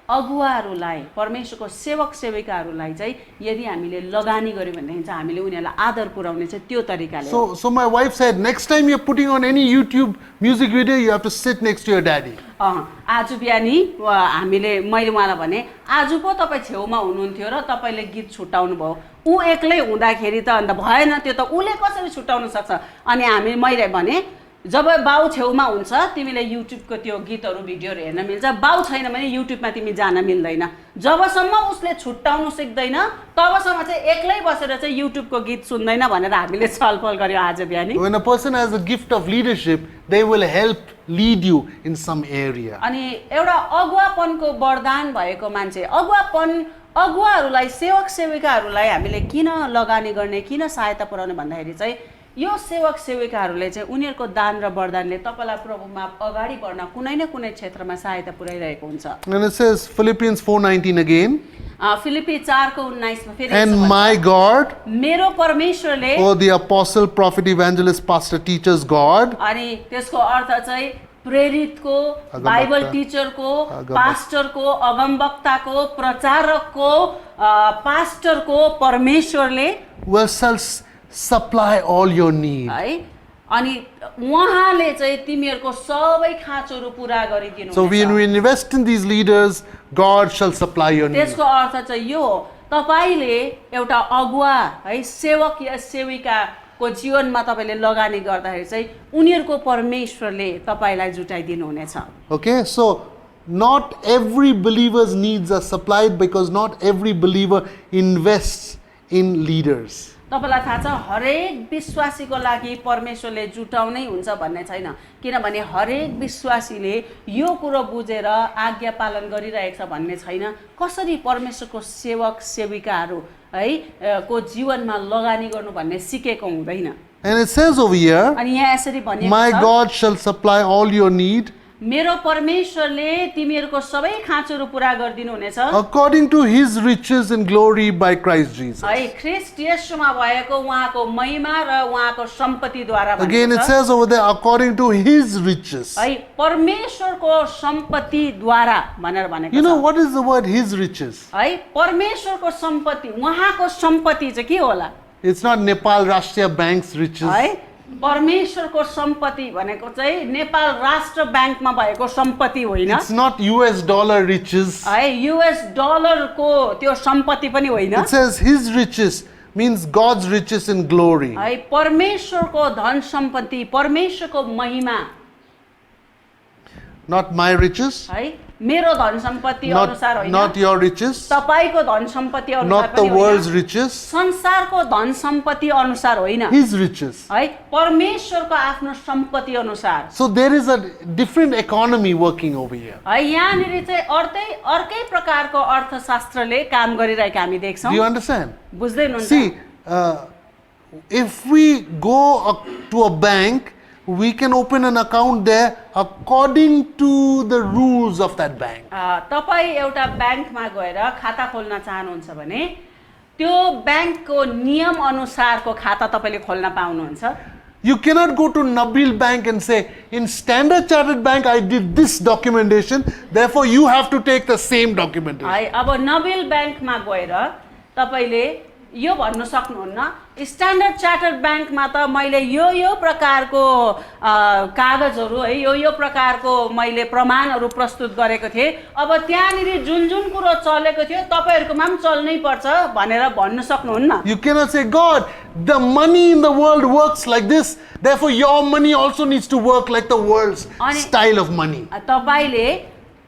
अगुवाहरूलाई परमेश्वरको सेवक सेविकाहरूलाई चाहिँ यदि हामीले लगानी गर्यो भनेदेखि चाहिँ हामीले उनीहरूलाई आदर पुर्याउने चाहिँ त्यो तरिकाले हो। So my wife said, next time you're putting on any YouTube music video, you have to sit next to your daddy. आज बिहानी मैले उहाँलाई भने आज पो तपाईँ छेउमा हुनुहुन्थ्यो र तपाईँले गीत छुट्याउनु भयो, ऊ एक्लै हुँदाखेरि त अन्त भएन, त्यो त उसले कसरी छुट्याउन सक्छ। अनि मैले भने जब बाउ छेउमा हुन्छ तिमीले युट्युबको त्यो गीतहरू भिडियोहरू हेर्न मिल्छ, बाउ छैन भने युट्युबमा तिमी जान मिल्दैन। जबसम्म उसले छुट्याउनु सिक्दैन तबसम्म चाहिँ एक्लै बसेर चाहिँ युट्युबको गीत सुन्दैन भनेर हामीले छलफल गर्यौँ आज बिहानी। When a person has a gift of leadership, they will help lead you in some area. अनि एउटा अगुवापनको वरदान भएको मान्छे अगुवाहरूलाई सेवक सेविकाहरूलाई हामीले किन लगानी गर्ने, किन सहायता पुर्याउने भन्दाखेरि चाहिँ यो सेवक सेविकाहरूले चाहिँ उनीहरूको दान र वरदानले तपाईलाई प्रभुमा अगाडि बढ्न कुनै न कुनै क्षेत्रमा सहायता पुर्याइरहेको हुन्छ। And it says Philippians 4:19 again. Philippi 4:19 मा फेरि And my God, मेरो परमेश्वरले, oh the apostle, prophet, evangelist, pastor, teachers God, अनि त्यसको अर्थ चाहिँ प्रेरितको, बाइबल टिचरको, पास्टरको, अगमवक्ताको, प्रचारकको, पास्टरको परमेश्वरले will supply all your need. है अनि उहाँले चाहिँ तिमीहरूको सबै खाँचोहरू पुरा गरिदिनु So when we invest in these leaders, God shall supply your need. त्यसको अर्थ चाहिँ यो हो, तपाईले एउटा अगुवा है सेवक या सेविकाको जीवनमा तपाईले लगानी गर्दाखेरि चाहिँ उनीहरूको परमेश्वरले तपाईलाई जुटाइदिनु हुनेछ। Okay, so not every believer's needs are supplied because not every believer invests in leaders. तपाईलाई थाहा छ हरेक विश्वासीको लागि परमेश्वरले जुटाउनै हुन्छ भन्ने छैन, किनभने हरेक विश्वासीले यो कुरो बुझेर आज्ञा पालन गरिरहेको छ भन्ने छैन। कसरी परमेश्वरको सेवक सेविकाहरू है को जीवनमा लगानी गर्नु भन्ने सिकेको हुँदैन। And it says over here, अनि यहाँ यसरी भनिएको my छ, God shall supply all your need मेरो परमेश्वरले तिमीहरूको सबै खाँचोहरू पुरा गरिदिनु हुनेछ according to his riches and glory by Christ Jesus. है ख्रीष्ट येशूमा भएको उहाँको महिमा र उहाँको सम्पत्तिद्वारा Again it भनेको छ says over there according to his riches. है परमेश्वरको सम्पत्तिद्वारा भनेर भनेको You know छ what is the word his riches? है परमेश्वरको सम्पत्ति, उहाँको सम्पत्ति चाहिँ के होला It's not Nepal Rashtriya Bank's riches. है परमेश्वरको सम्पत्ति भनेको चाहिँ नेपाल राष्ट्र ब्याङ्कमा भएको सम्पत्ति होइन It's not US dollar riches. है युएस डलरको त्यो सम्पत्ति पनि होइन It says his riches means God's riches in glory. है परमेश्वरको धन सम्पत्ति, परमेश्वरको महिमा Not my riches, है मेरो धन सम्पत्ति अनुसार होइन, not your riches, तपाईको धन सम्पत्ति अनुसार not the पनि world's होइन, riches, संसारको धन सम्पत्ति अनुसार होइन his riches. है परमेश्वरको आफ्नो सम्पत्ति अनुसार। So there is a different economy working over here. है यहाँनिर चाहिँ अर्कै प्रकारको अर्थशास्त्रले काम गरिरहेको हामी देख्छौँ। Do you understand? बुझ्दै हुनुहुन्छ? See, if we go to a bank, we can open an account there according to the rules of that bank. तपाईँ एउटा ब्याङ्कमा गएर खाता खोल्न चाहनुहुन्छ भने त्यो ब्याङ्कको नियम अनुसारको खाता तपाईँले खोल्न पाउनुहुन्छ। You cannot go to Nabil Bank and say, in Standard Chartered Bank, I did this documentation, therefore you have to take the same documentation. है अब नबिल ब्याङ्कमा गएर तपाईँले यो भन्न सक्नुहुन्न स्ट्यान्डर्ड चार्टर्ड ब्याङ्कमा त मैले यो प्रकारको कागजहरू है यो प्रकारको मैले प्रमाणहरू प्रस्तुत गरेको थिएँ, अब त्यहाँनिर जुन कुरो चलेको थियो तपाईहरुकोमा पनि चल्नै पर्छ भनेर भन्न सक्नुहुन्न। You cannot say, God, the money in the world works like this, therefore your money also needs to work like the world's style of money. तपाईले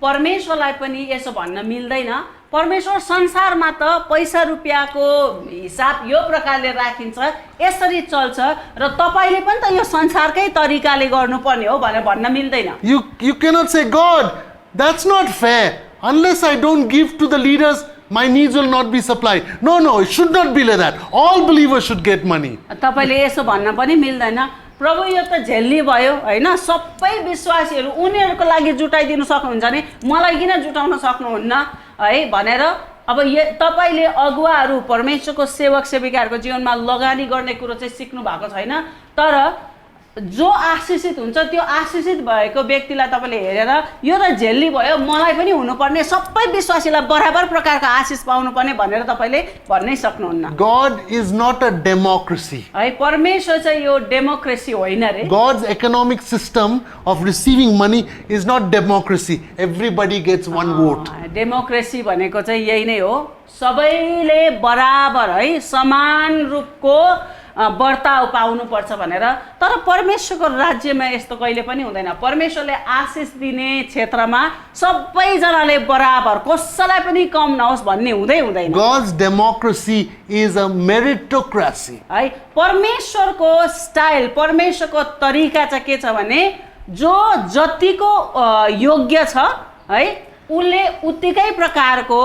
परमेश्वरलाई पनि यसो भन्न मिल्दैन। परमेश्वर संसारमा त पैसा रुपियाँको हिसाब यो प्रकारले राखिन्छ, यसरी चल्छ र तपाईले पनि त यो संसारकै तरिकाले गर्नुपर्ने हो भनेर भन्न मिल्दैन। You cannot say, God, that's not fair. Unless I don't give to the leaders, my needs will not be supplied. No, it should not be like that. All believers should get money. तपाईले यसो भन्न पनि मिल्दैन। प्रभु यो त jelly भयो हैन, सबै विश्वासीहरू उनीहरुको लागि जुटाइदिनु सक्नुहुन्छ नि मलाई किन जुटाउन सक्नुहुन्न है भनेर। अब तपाईले अगुवाहरू परमेश्वरको सेवक सेविकाहरूको जीवनमा लगानी गर्ने कुरो चाहिँ सिक्नु भएको छैन, तर जो आशिषित हुन्छ त्यो आशिषित भएको व्यक्तिलाई तपाईँले हेरेर यो त झेल्ली भयो मलाई पनि हुनुपर्ने सबै विश्वासीलाई बराबर प्रकारको आशिष पाउनुपर्ने भनेर तपाईँले भन्नै सक्नुहुन्न God is not a democracy. है परमेश्वर चाहिँ यो डेमोक्रेसी होइन रे God's economic system of receiving money is not democracy. Everybody gets one vote. Democracy भनेको चाहिँ यही नै हो सबैले बराबर है समान रूपको बर्ताव पाउनुपर्छ भनेर तर परमेश्वरको राज्यमा यस्तो कहिले पनि हुँदैन परमेश्वरले आशिष दिने क्षेत्रमा सबैजनाले बराबर कसैलाई पनि कम नहोस् भन्ने हुँदैन God's democracy is a meritocracy. है परमेश्वरको स्टाइल परमेश्वरको तरिका चाहिँ के छ भने जो जतिको योग्य छ है उसले उत्तिकै प्रकारको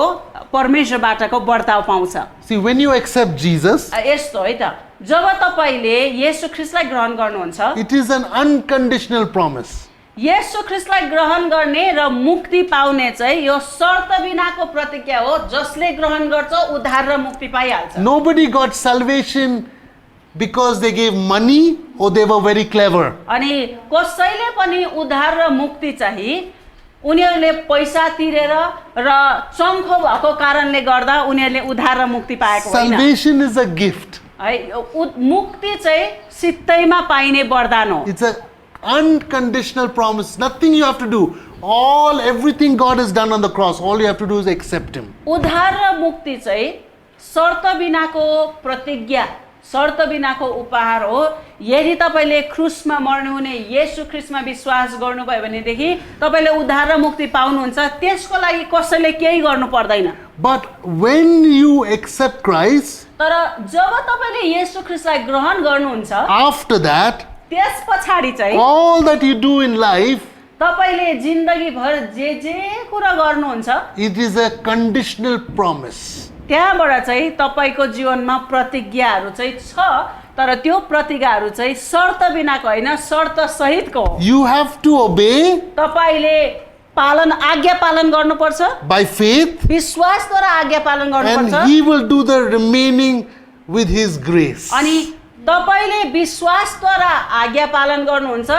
परमेश्वरबाटको बर्ताव पाउँछ See, when you accept Jesus, यस्तो है त जब तपाईले येशू ख्रीष्टलाई ग्रहण गर्नुहुन्छ it is an unconditional promise. येशू ख्रीष्टलाई ग्रहण गर्ने र मुक्ति पाउने चाहिँ यो शर्त बिनाको प्रतिज्ञा हो जसले ग्रहण गर्छ उद्धार र मुक्ति पाइहाल्छ Nobody got salvation because they gave money or they were very clever. अनि कसैले पनि उद्धार र मुक्ति चाहिँ उनीहरूले पैसा तिरेर र चङ्खो भएको कारणले गर्दा उनीहरूले उद्धार र मुक्ति पाएको होइन Salvation is a gift. है मुक्ति चाहिँ सित्तैमा पाइने वरदान हो It's an unconditional promise. Nothing you have to do. Everything God has done on the cross. All you have to do is accept Him. उद्धार र मुक्ति चाहिँ शर्त बिनाको प्रतिज्ञा शर्त बिनाको उपहार हो यदि तपाईले क्रुसमा मर्नुहुने येशू ख्रीष्टमा विश्वास गर्नुभयो भनेदेखि तपाईले उद्धार र मुक्ति पाउनुहुन्छ त्यसको लागि कसैले केही गर्नु पर्दैन But when you accept Christ, तर जब तपाईले येशू ख्रीष्टलाई ग्रहण गर्नुहुन्छ after that, त्यसपछाडि चाहिँ all that you do in life, तपाईले जिन्दगीभर जे कुरा गर्नुहुन्छ it is a conditional promise. त्यहाँबाट चाहिँ तपाईको जीवनमा प्रतिज्ञाहरू चाहिँ छ तर त्यो प्रतिज्ञाहरू चाहिँ शर्त बिनाको होइन शर्त सहितको हो You have to obey तपाईले आज्ञा पालन गर्नुपर्छ by faith, विश्वासद्वारा आज्ञा पालन and गर्नुपर्छ He will do the remaining with His grace. अनि तपाईले विश्वासद्वारा आज्ञा पालन गर्नुहुन्छ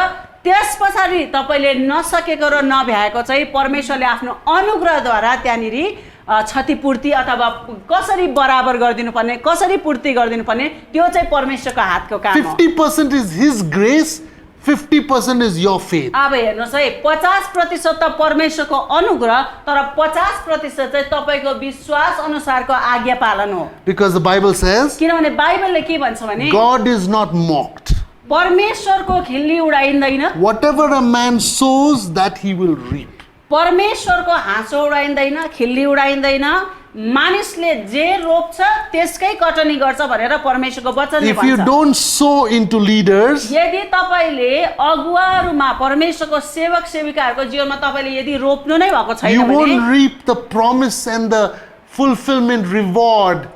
त्यसपछाडि तपाईले नसकेको र नभ्याएको चाहिँ परमेश्वरले आफ्नो अनुग्रहद्वारा त्यहाँनिर क्षतिपूर्ति अथवा कसरी बराबर गरिदिनु पर्ने कसरी पूर्ति गरिदिनु पर्ने त्यो चाहिँ परमेश्वरको हातको काम हो 50% is His grace, 50% is your faith. अब हेर्नुहोस् है 50% त परमेश्वरको अनुग्रह तर 50% चाहिँ तपाईको विश्वास अनुसारको आज्ञा पालन हो Because the Bible says, किनभने बाइबलले के भन्छ भने God is not mocked. परमेश्वरको खिल्ली उडाइँदैन Whatever a man sows, that he will reap. परमेश्वरको हाँसो उडाइँदैन खिल्ली उडाइँदैन मानिसले जे रोप्छ त्यसकै कटनी गर्छ भनेर परमेश्वरको वचनले If you भन्छ don't sow into leaders, यदि तपाईले अगुवाहरुमा परमेश्वरको सेवक सेविकाहरुको जीवनमा तपाईले यदि रोप्नु नै भएको you छैन भने won't reap the promise and the fulfillment reward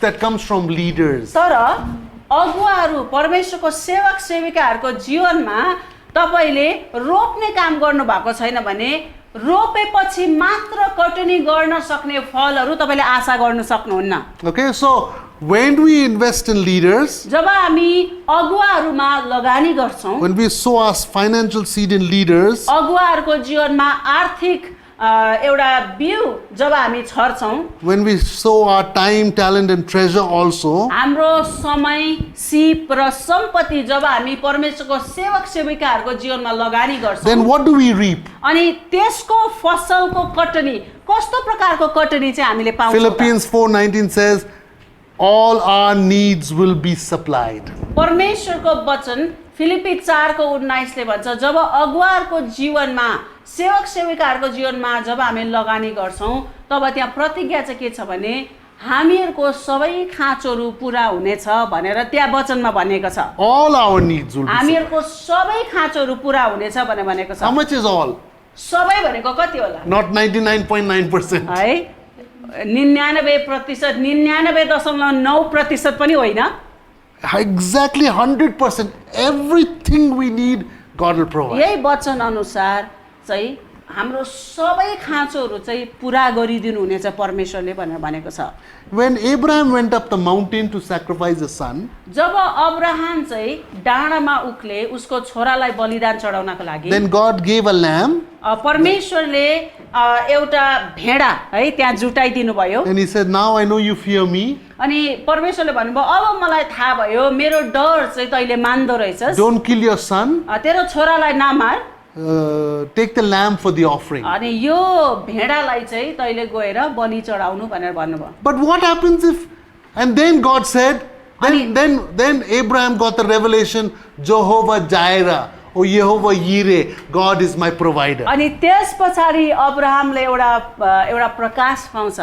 that comes from leaders. तर अगुवाहरु परमेश्वरको सेवक सेविकाहरुको जीवनमा तपाईले रोप्ने काम गर्नु भएको छैन भने रोपेपछि मात्र कटनी गर्न सक्ने फलहरु तपाईले आशा गर्न सक्नुहुन्न Okay, so when we invest in leaders, जब हामी अगुवाहरुमा लगानी गर्छौं when we sow our financial seed in leaders, अगुवाहरुको जीवनमा आर्थिक एउटा बिउ जब हामी छर्छौं when we sow our time, talent and treasure also, हाम्रो समय सिप र सम्पत्ति जब हामी परमेश्वरको सेवक सेविकाहरुको जीवनमा लगानी गर्छौं then what do we reap? अनि त्यसको फसलको कटनी कस्तो प्रकारको कटनी चाहिँ हामीले पाउँछौं Philippians 4:19 says, all our needs will be supplied. परमेश्वरको वचन फिलिपी 4:19 ले भन्छ जब अगुवाहरुको जीवनमा सेवक सेविकाहरुको जीवनमा जब हामी लगानी गर्छौं तब त्यहाँ प्रतिज्ञा चाहिँ के छ भने हामीहरुको सबै खाँचोहरु पूरा हुनेछ भनेर त्यहाँ वचनमा भनिएको छ All our needs will be supplied. हामीहरुको सबै खाँचोहरु पूरा हुनेछ भनेर भनेको छ How much is all? सबै भनेको कति होला Not 99.9%. है 99% 99.9% पनि होइन Exactly 100%. Everything we need, God will provide. यही वचन अनुसार चाहिँ हाम्रो सबै खाँचोहरू चाहिँ पुरा गरिदिनु हुनेछ परमेश्वरले भनेर भनेको छ। When Abraham went up the mountain to sacrifice his son, जब अब्राहम चाहिँ डाँडामा उक्ले उसको छोरालाई बलिदान चढाउनको लागि, then God gave a lamb परमेश्वरले एउटा भेडा है त्यहाँ जुटाइदिनु भयो। and he said, now I know you fear me. अनि परमेश्वरले भन्नुभयो अब मलाई थाहा भयो मेरो डर चाहिँ तैँले मान्दो रहेछस्, Don't kill your son. तेरो छोरालाई नमार, Take the lamb for the offering. अनि यो भेडालाई चाहिँ तैँले गएर बलि चढाउनु भनेर भन्नुभयो। But what happens if, and then God said, then Abraham got the revelation, Jehovah Jireh, or Jehovah Yireh, God is my provider. अनि त्यस पछाडि अब्राहमले एउटा प्रकाश पाउँछ,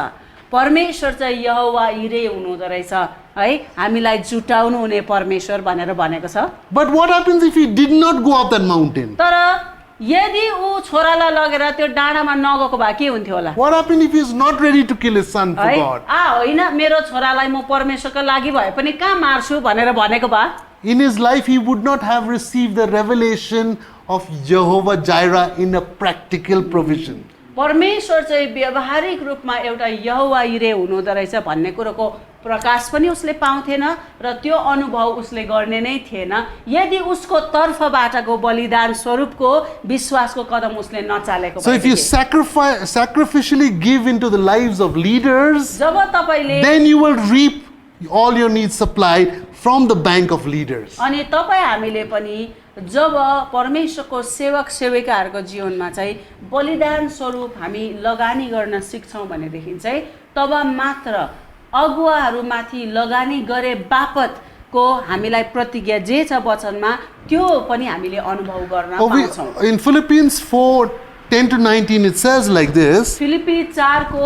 परमेश्वर चाहिँ यहोवा यिरे हुनुहुँदो रहेछ है, हामीलाई जुटाउनु हुने परमेश्वर भनेर भनेको छ। But what happens if he did not go up that mountain? तर यदि ऊ छोरालाई लगेर त्यो डाँडामा नगएको भए के हुन्थ्यो होला? What happened if he is not ready to kill his son for है God? होइन मेरो छोरालाई म परमेश्वरको लागि भए पनि कहाँ मार्छु भनेर भनेको भए In his life, he would not have received the revelation of Jehovah Jireh in a practical provision. परमेश्वर चाहिँ व्यावहारिक रूपमा एउटा यहोवा यिरे हुनुहुँदो रहेछ भन्ने कुरोको प्रकाश पनि उसले पाउँथेन र त्यो अनुभव उसले गर्ने नै थिएन यदि उसको तर्फबाटको बलिदान स्वरूपको विश्वासको कदम उसले नचालेको So if you sacrificially give into the lives of leaders, जब तपाईले then you will reap all your needs supplied from the bank of leaders. अनि तपाईँ हामीले पनि जब परमेश्वरको सेवक सेविकाहरूको जीवनमा चाहिँ बलिदान स्वरूप हामी लगानी गर्न सिक्छौँ भनेदेखि चाहिँ तब मात्र अगुवाहरूमाथि लगानी गरे बापतको हामीलाई प्रतिज्ञा जे छ वचनमा त्यो पनि हामीले अनुभव गर्न पाउँछौँ। In Philippians 4:10 to 19 it says like this, Philippi 4 को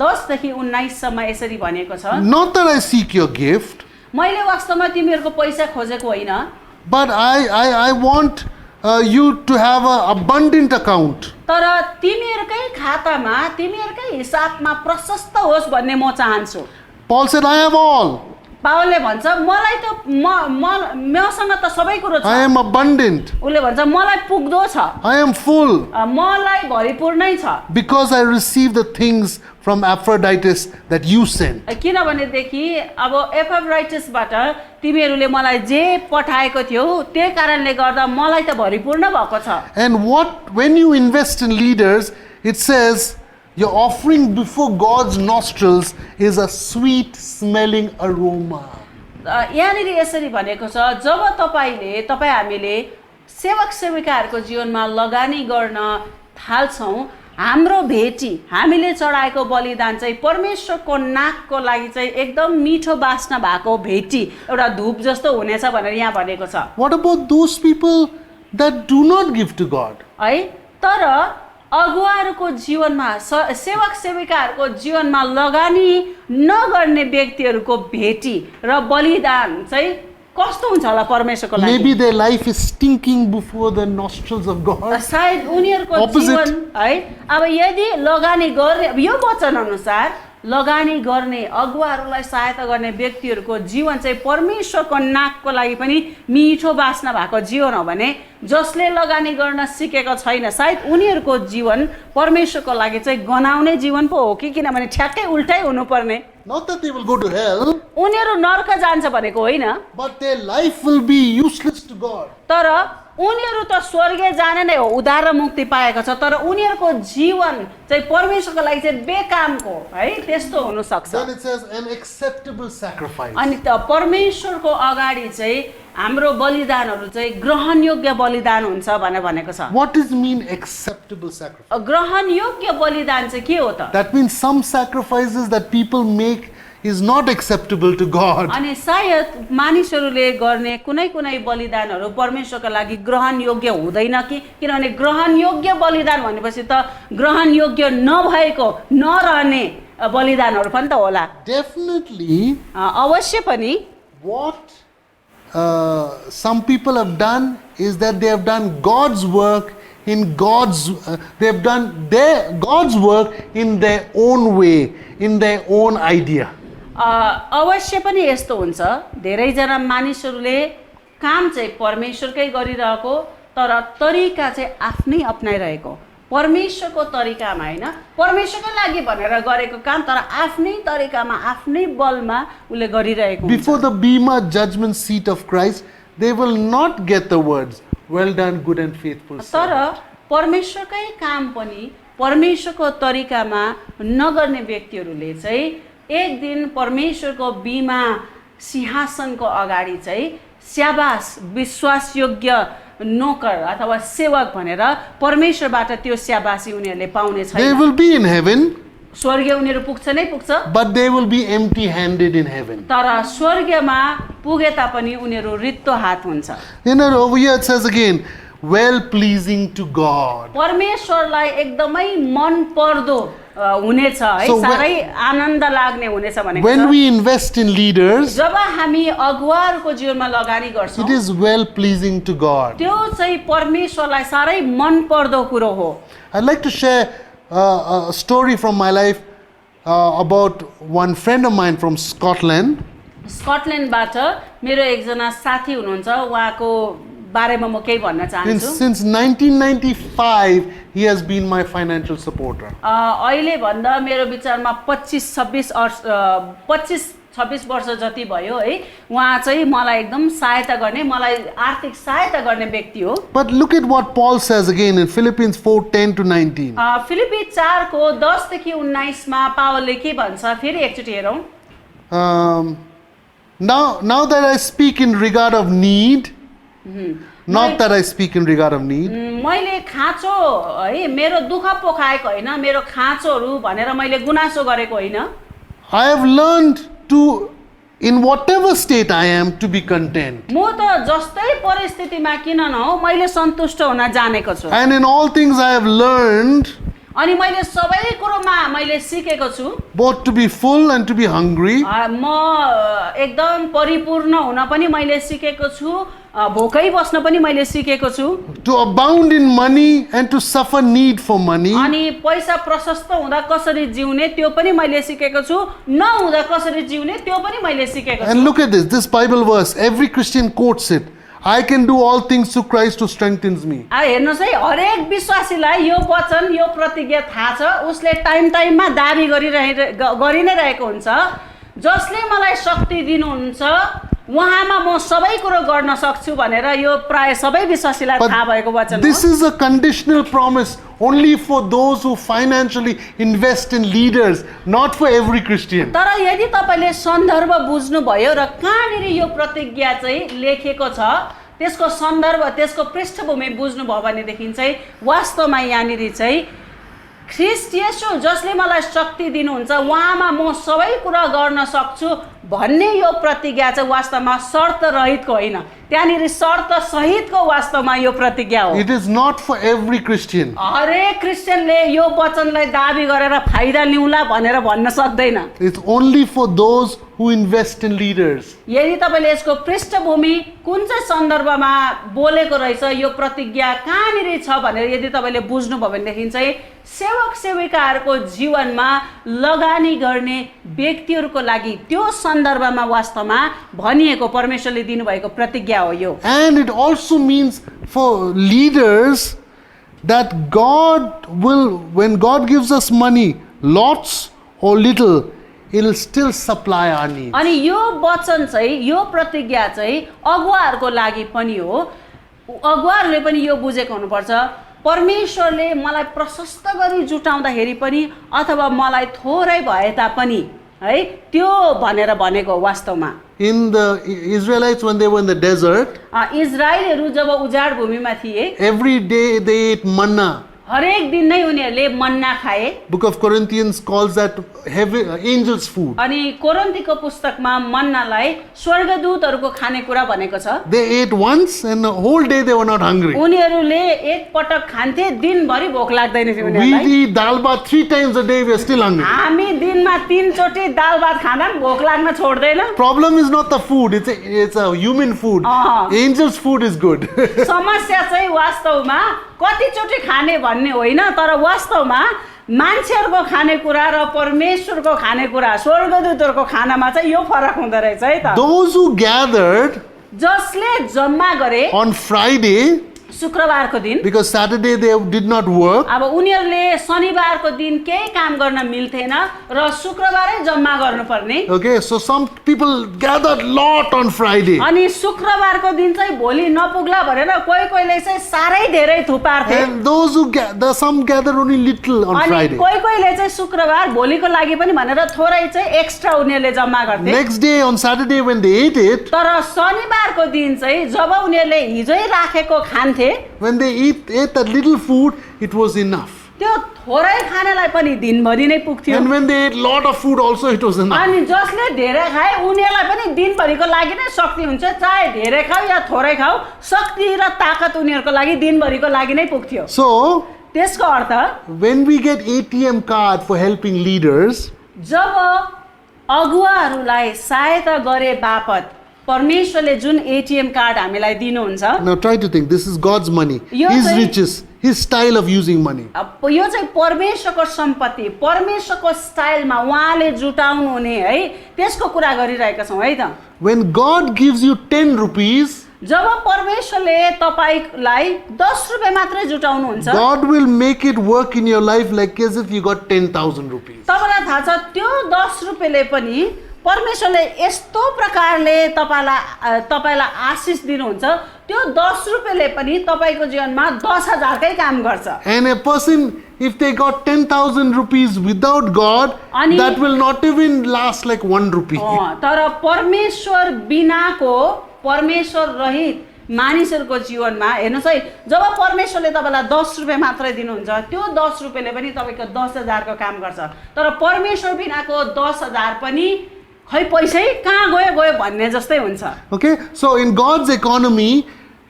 10 देखि 19 सम्म यसरी भनेको छ, not that I seek your gift, मैले वास्तवमा तिमीहरूको पैसा खोजेको होइन, but I want you to have an abundant account. तर तिमीहरूकै खातामा तिमीहरूकै हिसाबमा प्रशस्त होस् भन्ने म चाहन्छु। Paul said, I have all. पावलले भन्छ मलाई त मसँग त सबै कुरो छ, I am abundant. उसले भन्छ मलाई पुग्दो छ, I am full मलाई भरिपूर्णै छ, because I received the things from Epaphroditus that you sent. किनभनेदेखि अब एपाफ्राइटसबाट तिमीहरूले मलाई जे पठाएको थियो त्यही कारणले गर्दा मलाई त भरिपूर्ण भएको छ। And when you invest in leaders, it says your offering before God's nostrils is a sweet smelling aroma. यहाँनिर यसरी भनेको छ जब तपाईँ हामीले सेवक सेविकाहरूको जीवनमा लगानी गर्न थाल्छौँ हाम्रो भेटी हामीले चढाएको बलिदान चाहिँ परमेश्वरको नाकको लागि चाहिँ एकदम मिठो बास्ना भएको भेटी एउटा धूप जस्तो हुनेछ भनेर यहाँ भनेको छ। What about those people that do not give to God? है तर अगुवाहरूको जीवनमा सेवक सेविकाहरूको जीवनमा लगानी नगर्ने व्यक्तिहरूको भेटी र बलिदान चाहिँ कस्तो हुन्छ होला परमेश्वरको लागि? Maybe their life is stinking before the nostrils of God. सायद उनीहरूको जीवन है अब यदि लगानी गर्ने यो वचन अनुसार लगानी गर्ने अगुवाहरूलाई सहायता गर्ने व्यक्तिहरूको जीवन चाहिँ परमेश्वरको नाकको लागि पनि मिठो बास्ना भएको जीवन हो भने जसले लगानी गर्न सिकेको छैन सायद उनीहरूको जीवन परमेश्वरको लागि चाहिँ गनाउने जीवन पो हो कि, किनभने ठ्याक्कै उल्टै हुनुपर्ने। Not that they will go to hell, उनीहरू नर्क जान्छ भनेको होइन, but their life will be useless to God. तर उनीहरू त स्वर्ग जाने नै हो, उद्धार र मुक्ति पाएको छ, तर उनीहरूको जीवन चाहिँ परमेश्वरको लागि चाहिँ बेकामको है त्यस्तो हुन सक्छ। Then it says an acceptable sacrifice. अनि त परमेश्वरको अगाडि चाहिँ हाम्रो बलिदानहरू चाहिँ ग्रहणयोग्य बलिदान हुन्छ भनेर भनेको छ। What does mean acceptable sacrifice? ग्रहणयोग्य बलिदान चाहिँ के हो त? That means some sacrifices that people make is not acceptable to God. अनि सायद मानिसहरूले गर्ने कुनै कुनै बलिदानहरू परमेश्वरको लागि ग्रहणयोग्य हुँदैन कि, किनभने ग्रहणयोग्य बलिदान भनेपछि त ग्रहणयोग्य नभएको नरहने बलिदानहरू पनि त होला। Definitely. अवश्य पनि What some people have done is that they have done God's work in they have done God's work in their own way, in their own idea. अवश्य पनि यस्तो हुन्छ धेरैजना मानिसहरूले काम चाहिँ परमेश्वरकै गरिरहेको तर तरिका चाहिँ आफ्नै अपनाइरहेको, परमेश्वरको तरिकामा हैन परमेश्वरको लागि भनेर गरेको काम तर आफ्नै तरिकामा आफ्नै बलमा उसले गरिरहेको हुन्छ Before the Bema judgment seat of Christ, they will not get the words, well done, good and faithful तर servant. परमेश्वरकै काम पनि परमेश्वरको तरिकामा नगर्ने व्यक्तिहरूले चाहिँ एक दिन परमेश्वरको बिमा सिंहासनको अगाडि चाहिँ स्याबास विश्वासयोग्य नोकर अथवा सेवक भनेर परमेश्वरबाट त्यो स्याबासी उनीहरूले पाउने They छैन will be in heaven, स्वर्ग उनीहरू पुग्छ नै पुग्छ but they will be empty handed in heaven. तर स्वर्गमा पुगे तापनि उनीहरू रित्तो हात हुन्छ You know, over here it says again, well pleasing to God. परमेश्वरलाई एकदमै मन पर्दो हुनेछ है So when- साह्रै आनन्द लाग्ने हुनेछ भनेको When छ we invest in leaders, जब हामी अगुवाहरूको जीवनमा लगानी गर्छौँ it is well pleasing to God. त्यो चाहिँ परमेश्वरलाई साह्रै मन पर्दो कुरो हो I'd like to share a story from my life about one friend of mine from Scotland. स्कटल्यान्डबाट मेरो एकजना साथी हुनुहुन्छ उहाँको बारेमा म केही भन्न चाहन्छु Since 1995, he has been my financial supporter. अहिले भन्दा मेरो विचारमा 25-26 वर्ष जति भयो है उहाँ चाहिँ मलाई एकदम सहायता गर्ने मलाई आर्थिक सहायता गर्ने व्यक्ति हो But look at what Paul says again in Philippians 4:10 to 19. Philippi 4को 10 देखि 19 मा पावलले के भन्छ फेरि एकचोटि हेरौँ Now that I speak in regard of need, not that I speak in regard of need, मैले खाँचो है मेरो दुःख पोखाएको होइन मेरो खाँचोहरू भनेर मैले गुनासो गरेको होइन I have learned to, in whatever state I am, to be content. म त जस्तै परिस्थितिमा किन नहो मैले सन्तुष्ट हुन जानेको छु And in all things I have learned अनि मैले सबै कुरोमा मैले सिकेको छु both to be full and to be hungry, म एकदम परिपूर्ण हुन पनि मैले सिकेको छु भोकै बस्न पनि मैले सिकेको छु to abound in money and to suffer need for money, अनि पैसा प्रशस्त हुँदा कसरी जिउने त्यो पनि मैले सिकेको छु नहुँदा कसरी जिउने त्यो पनि मैले सिकेको छु and look at this Bible verse, every Christian quotes it. I can do all things through Christ who strengthens me. हेर्नुहोस् है हरेक विश्वासीलाई यो वचन यो प्रतिज्ञा थाहा छ उसले टाइममा दाबी गरि नै रहेको हुन्छ जसले मलाई शक्ति दिनुहुन्छ उहाँमा म सबै कुरो गर्न सक्छु भनेर यो प्राय सबै विश्वासीलाई थाहा भएको वचन This हो is a conditional promise only for those who financially invest in leaders, not for every Christian. तर यदि तपाईले सन्दर्भ बुझ्नुभयो र कहाँनिर यो प्रतिज्ञा चाहिँ लेखेको छ त्यसको सन्दर्भ त्यसको पृष्ठभूमि बुझ्नुभयो भनेदेखि चाहिँ वास्तवमा यहाँनिर चाहिँ ख्रीष्ट येशू जसले मलाई शक्ति दिनुहुन्छ उहाँमा म सबै कुरा गर्न सक्छु भन्ने यो प्रतिज्ञा चाहिँ वास्तवमा शर्त रहितको होइन त्यहाँनिर शर्त सहितको वास्तवमा यो प्रतिज्ञा हो It is not for every Christian. हरेक क्रिस्चियनले यो वचनलाई दाबी गरेर फाइदा लिउँला भनेर भन्न सक्दैन It's only for those who invest in leaders. यदि तपाईँले यसको पृष्ठभूमि कुन चाहिँ सन्दर्भमा बोलेको रहेछ यो प्रतिज्ञा कहाँनिर छ भनेर यदि तपाईँले बुझ्नुभयो भनेदेखि चाहिँ सेवक सेविकाहरूको जीवनमा लगानी गर्ने व्यक्तिहरूको लागि त्यो सन्दर्भमा वास्तवमा भनिएको परमेश्वरले दिनुभएको प्रतिज्ञा हो यो And it also means for leaders that God will, when God gives us money, lots or little, He will still supply our needs. अनि यो वचन चाहिँ यो प्रतिज्ञा चाहिँ अगुवाहरूको लागि पनि हो अगुवाहरूले पनि यो बुझेको हुनुपर्छ परमेश्वरले मलाई प्रशस्त गरी जुटाउँदाखेरि पनि अथवा मलाई थोरै भए तापनि है त्यो भनेर भनेको वास्तवमा In the Israelites, when they were in the desert, इजरायलहरू जब उजाड भूमिमा थिए every day they ate manna. हरेक दिन नै उनीहरूले मन्ना खाए Book of Corinthians calls that angels' food. अनि कोरिन्थीको पुस्तकमा मन्नालाई स्वर्गदूतहरूको खानेकुरा भनेको छ They ate once and the whole day they were not hungry. उनीहरूले एक पटक खान्थे दिनभरि भोक लाग्दैन थियो We उनीहरूलाई eat dal bhat 3 times a day, we are still hungry. हामी दिनमा 3 चोटि दाल भात खाँदा पनि भोक लाग्न छोड्दैन Problem is not the food, it's a human food. Angels' food is good. समस्या चाहिँ वास्तवमा कतिचोटि खाने भन्ने होइन तर वास्तवमा मान्छेहरूको खानेकुरा र परमेश्वरको खानेकुरा स्वर्गदूतहरूको खानामा चाहिँ यो फरक हुँदो रहेछ है त Those who gathered जसले जम्मा गरे on Friday शुक्रबारको दिन because Saturday they did not work. अब उनीहरूले शनिबारको दिन केही काम गर्न मिल्थेन र शुक्रबारै जम्मा गर्नुपर्ने Okay, so some people gathered lot on Friday. अनि शुक्रबारको दिन चाहिँ भोलि नपुग्ला भनेर कोहीले चाहिँ साह्रै धेरै थुपार्थे And those who some gathered only little on अनि Friday. कोहीले चाहिँ शुक्रबार भोलिको लागि पनि भनेर थोरै चाहिँ एक्स्ट्रा उनीहरूले जम्मा गर्थे Next day on Saturday when they ate it, तर शनिबारको दिन चाहिँ जब उनीहरूले हिजै राखेको खान्थे when they ate that little food, it was enough. त्यो थोरै खानेलाई पनि दिनभरि नै पुग्थ्यो And when they ate lot of food also, it was enough. अनि जसले धेरै खाए उनीहरूलाई पनि दिनभरिको लागि नै शक्ति हुन्छ चाहे धेरै खाऊ या थोरै खाऊ शक्ति र ताकत उनीहरूको लागि दिनभरिको लागि नै पुग्थ्यो So त्यसको अर्थ when we get ATM card for helping leaders, जब अगुवाहरूलाई सहायता गरे बापत परमेश्वरले जुन एटीएम कार्ड हामीलाई दिनुहुन्छ now try to think, this is God's money, यो His चाहिँ- riches, His style of using money. अब यो चाहिँ परमेश्वरको सम्पत्ति परमेश्वरको स्टाइलमा उहाँले जुटाउनु हुने है त्यसको कुरा गरिरहेका छौँ है त When God gives you 10 rupees, जब परमेश्वरले तपाईलाई 10 रुपैयाँ मात्रै जुटाउनुहुन्छ God will make it work in your life like as if you got 10,000 rupees. तपाईँलाई थाहा छ त्यो 10 रुपैयाँले पनि परमेश्वरले यस्तो प्रकारले तपाईलाई आशिष दिनुहुन्छ त्यो 10 रुपैयाँले पनि तपाईको जीवनमा 10,000 कै काम गर्छ And a person, if they got 10,000 rupees without God, Ani- that will not even last like 1 rupee. तर परमेश्वर बिनाको परमेश्वर रहित मानिसहरूको जीवनमा हेर्नुहोस् है जब परमेश्वरले तपाईँलाई 10 रुपैयाँ मात्रै दिनुहुन्छ त्यो 10 रुपैयाँले पनि तपाईँको 10,000 को काम गर्छ तर परमेश्वर बिनाको 10,000 पनि खै पैसै कहाँ गयो भन्ने जस्तै हुन्छ Okay, so in God's economy,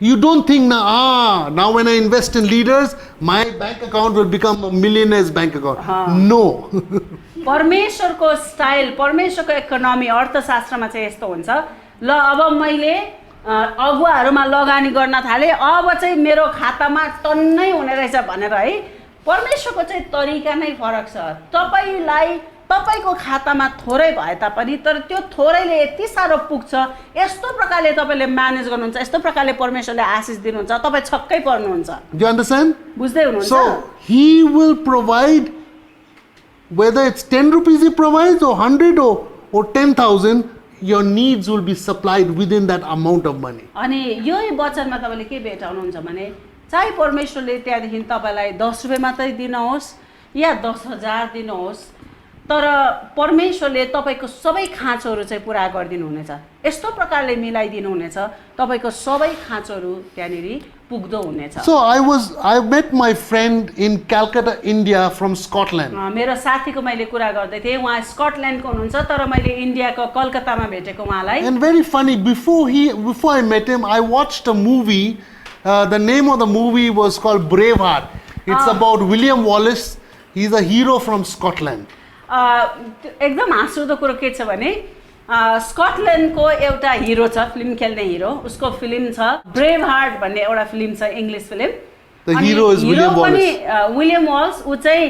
you don't think now when I invest in leaders, my bank account will become a millionaire's bank account. No. परमेश्वरको स्टाइल परमेश्वरको इकोनोमी अर्थशास्त्रमा चाहिँ यस्तो हुन्छ ल अब मैले अगुवाहरूमा लगानी गर्न थाले अब चाहिँ मेरो खातामा टन्नै हुने रहेछ भनेर है परमेश्वरको चाहिँ तरिका नै फरक छ तपाईलाई तपाईको खातामा थोरै भए तापनि तर त्यो थोरैले यति साह्रो पुग्छ यस्तो प्रकारले तपाईले म्यानेज गर्नुहुन्छ यस्तो प्रकारले परमेश्वरले आशिष दिनुहुन्छ तपाई छक्कै पर्नुहुन्छ Do you understand? बुझ्दै हुनुहुन्छ So He will provide, whether it's 10 rupees He provides or 100 or 10,000, your needs will be supplied within that amount of money. अनि यो वचनमा तपाईले के भेटाउनुहुन्छ भने चाहे परमेश्वरले त्यहाँदेखि तपाईलाई 10 रुपैयाँ मात्रै दिनुहोस् या 10,000 दिनुहोस् तर परमेश्वरले तपाईको सबै खाँचोहरू चाहिँ पुरा गरिदिनु हुनेछ यस्तो प्रकारले मिलाइदिनु हुनेछ तपाईको सबै खाँचोहरू त्यहाँनेरि पुग्दो हुनेछ So I met my friend in Calcutta, India from Scotland. मेरो साथीको मैले कुरा गर्दै थिएँ उहाँ स्कटल्यान्डको हुनुहुन्छ तर मैले इन्डियाको कलकत्तामा भेटेको उहाँलाई And very funny, before I met him, I watched a movie. The name of the movie was called Braveheart. It's about William Wallace. He's a hero from Scotland. एकदम हाँसउठ्दो कुरो के छ भने स्कटल्यान्डको एउटा हिरो छ फिल्म खेल्ने हिरो उसको फिल्म छ ब्रेभ हार्ट भन्ने एउटा फिल्म छ English film The hero is William Wallace. William Wallace ऊ चाहिँ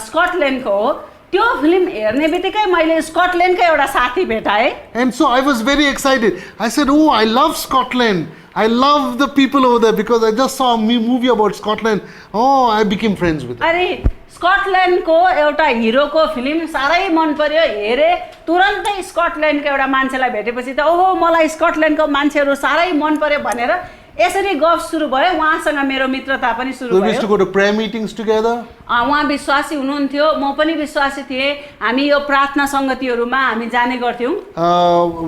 स्कटल्यान्डको हो त्यो फिल्म हेर्ने बित्तिकै मैले स्कटल्यान्डकै एउटा साथी भेटाएँ And so I was very excited. I said, oh, I love Scotland. I love the people over there because I just saw a movie about Scotland. Oh, I became friends with them. अनि स्कटल्यान्डको एउटा हिरोको film साह्रै मन पर्यो हेरेँ तुरन्तै स्कटल्यान्डको एउटा मान्छेलाई भेटेपछि त ओहो मलाई स्कटल्यान्डको मान्छेहरू साह्रै मन पर्यो भनेर यसरी गफ सुरु भयो उहाँसँग मेरो मित्रता पनि सुरु So we used to भयो go to prayer meetings together. उहाँ विश्वासी हुनुहुन्थ्यो म पनि विश्वासी थिएँ हामी यो प्रार्थना सङ्गतिहरूमा हामी जाने गर्थ्यौँ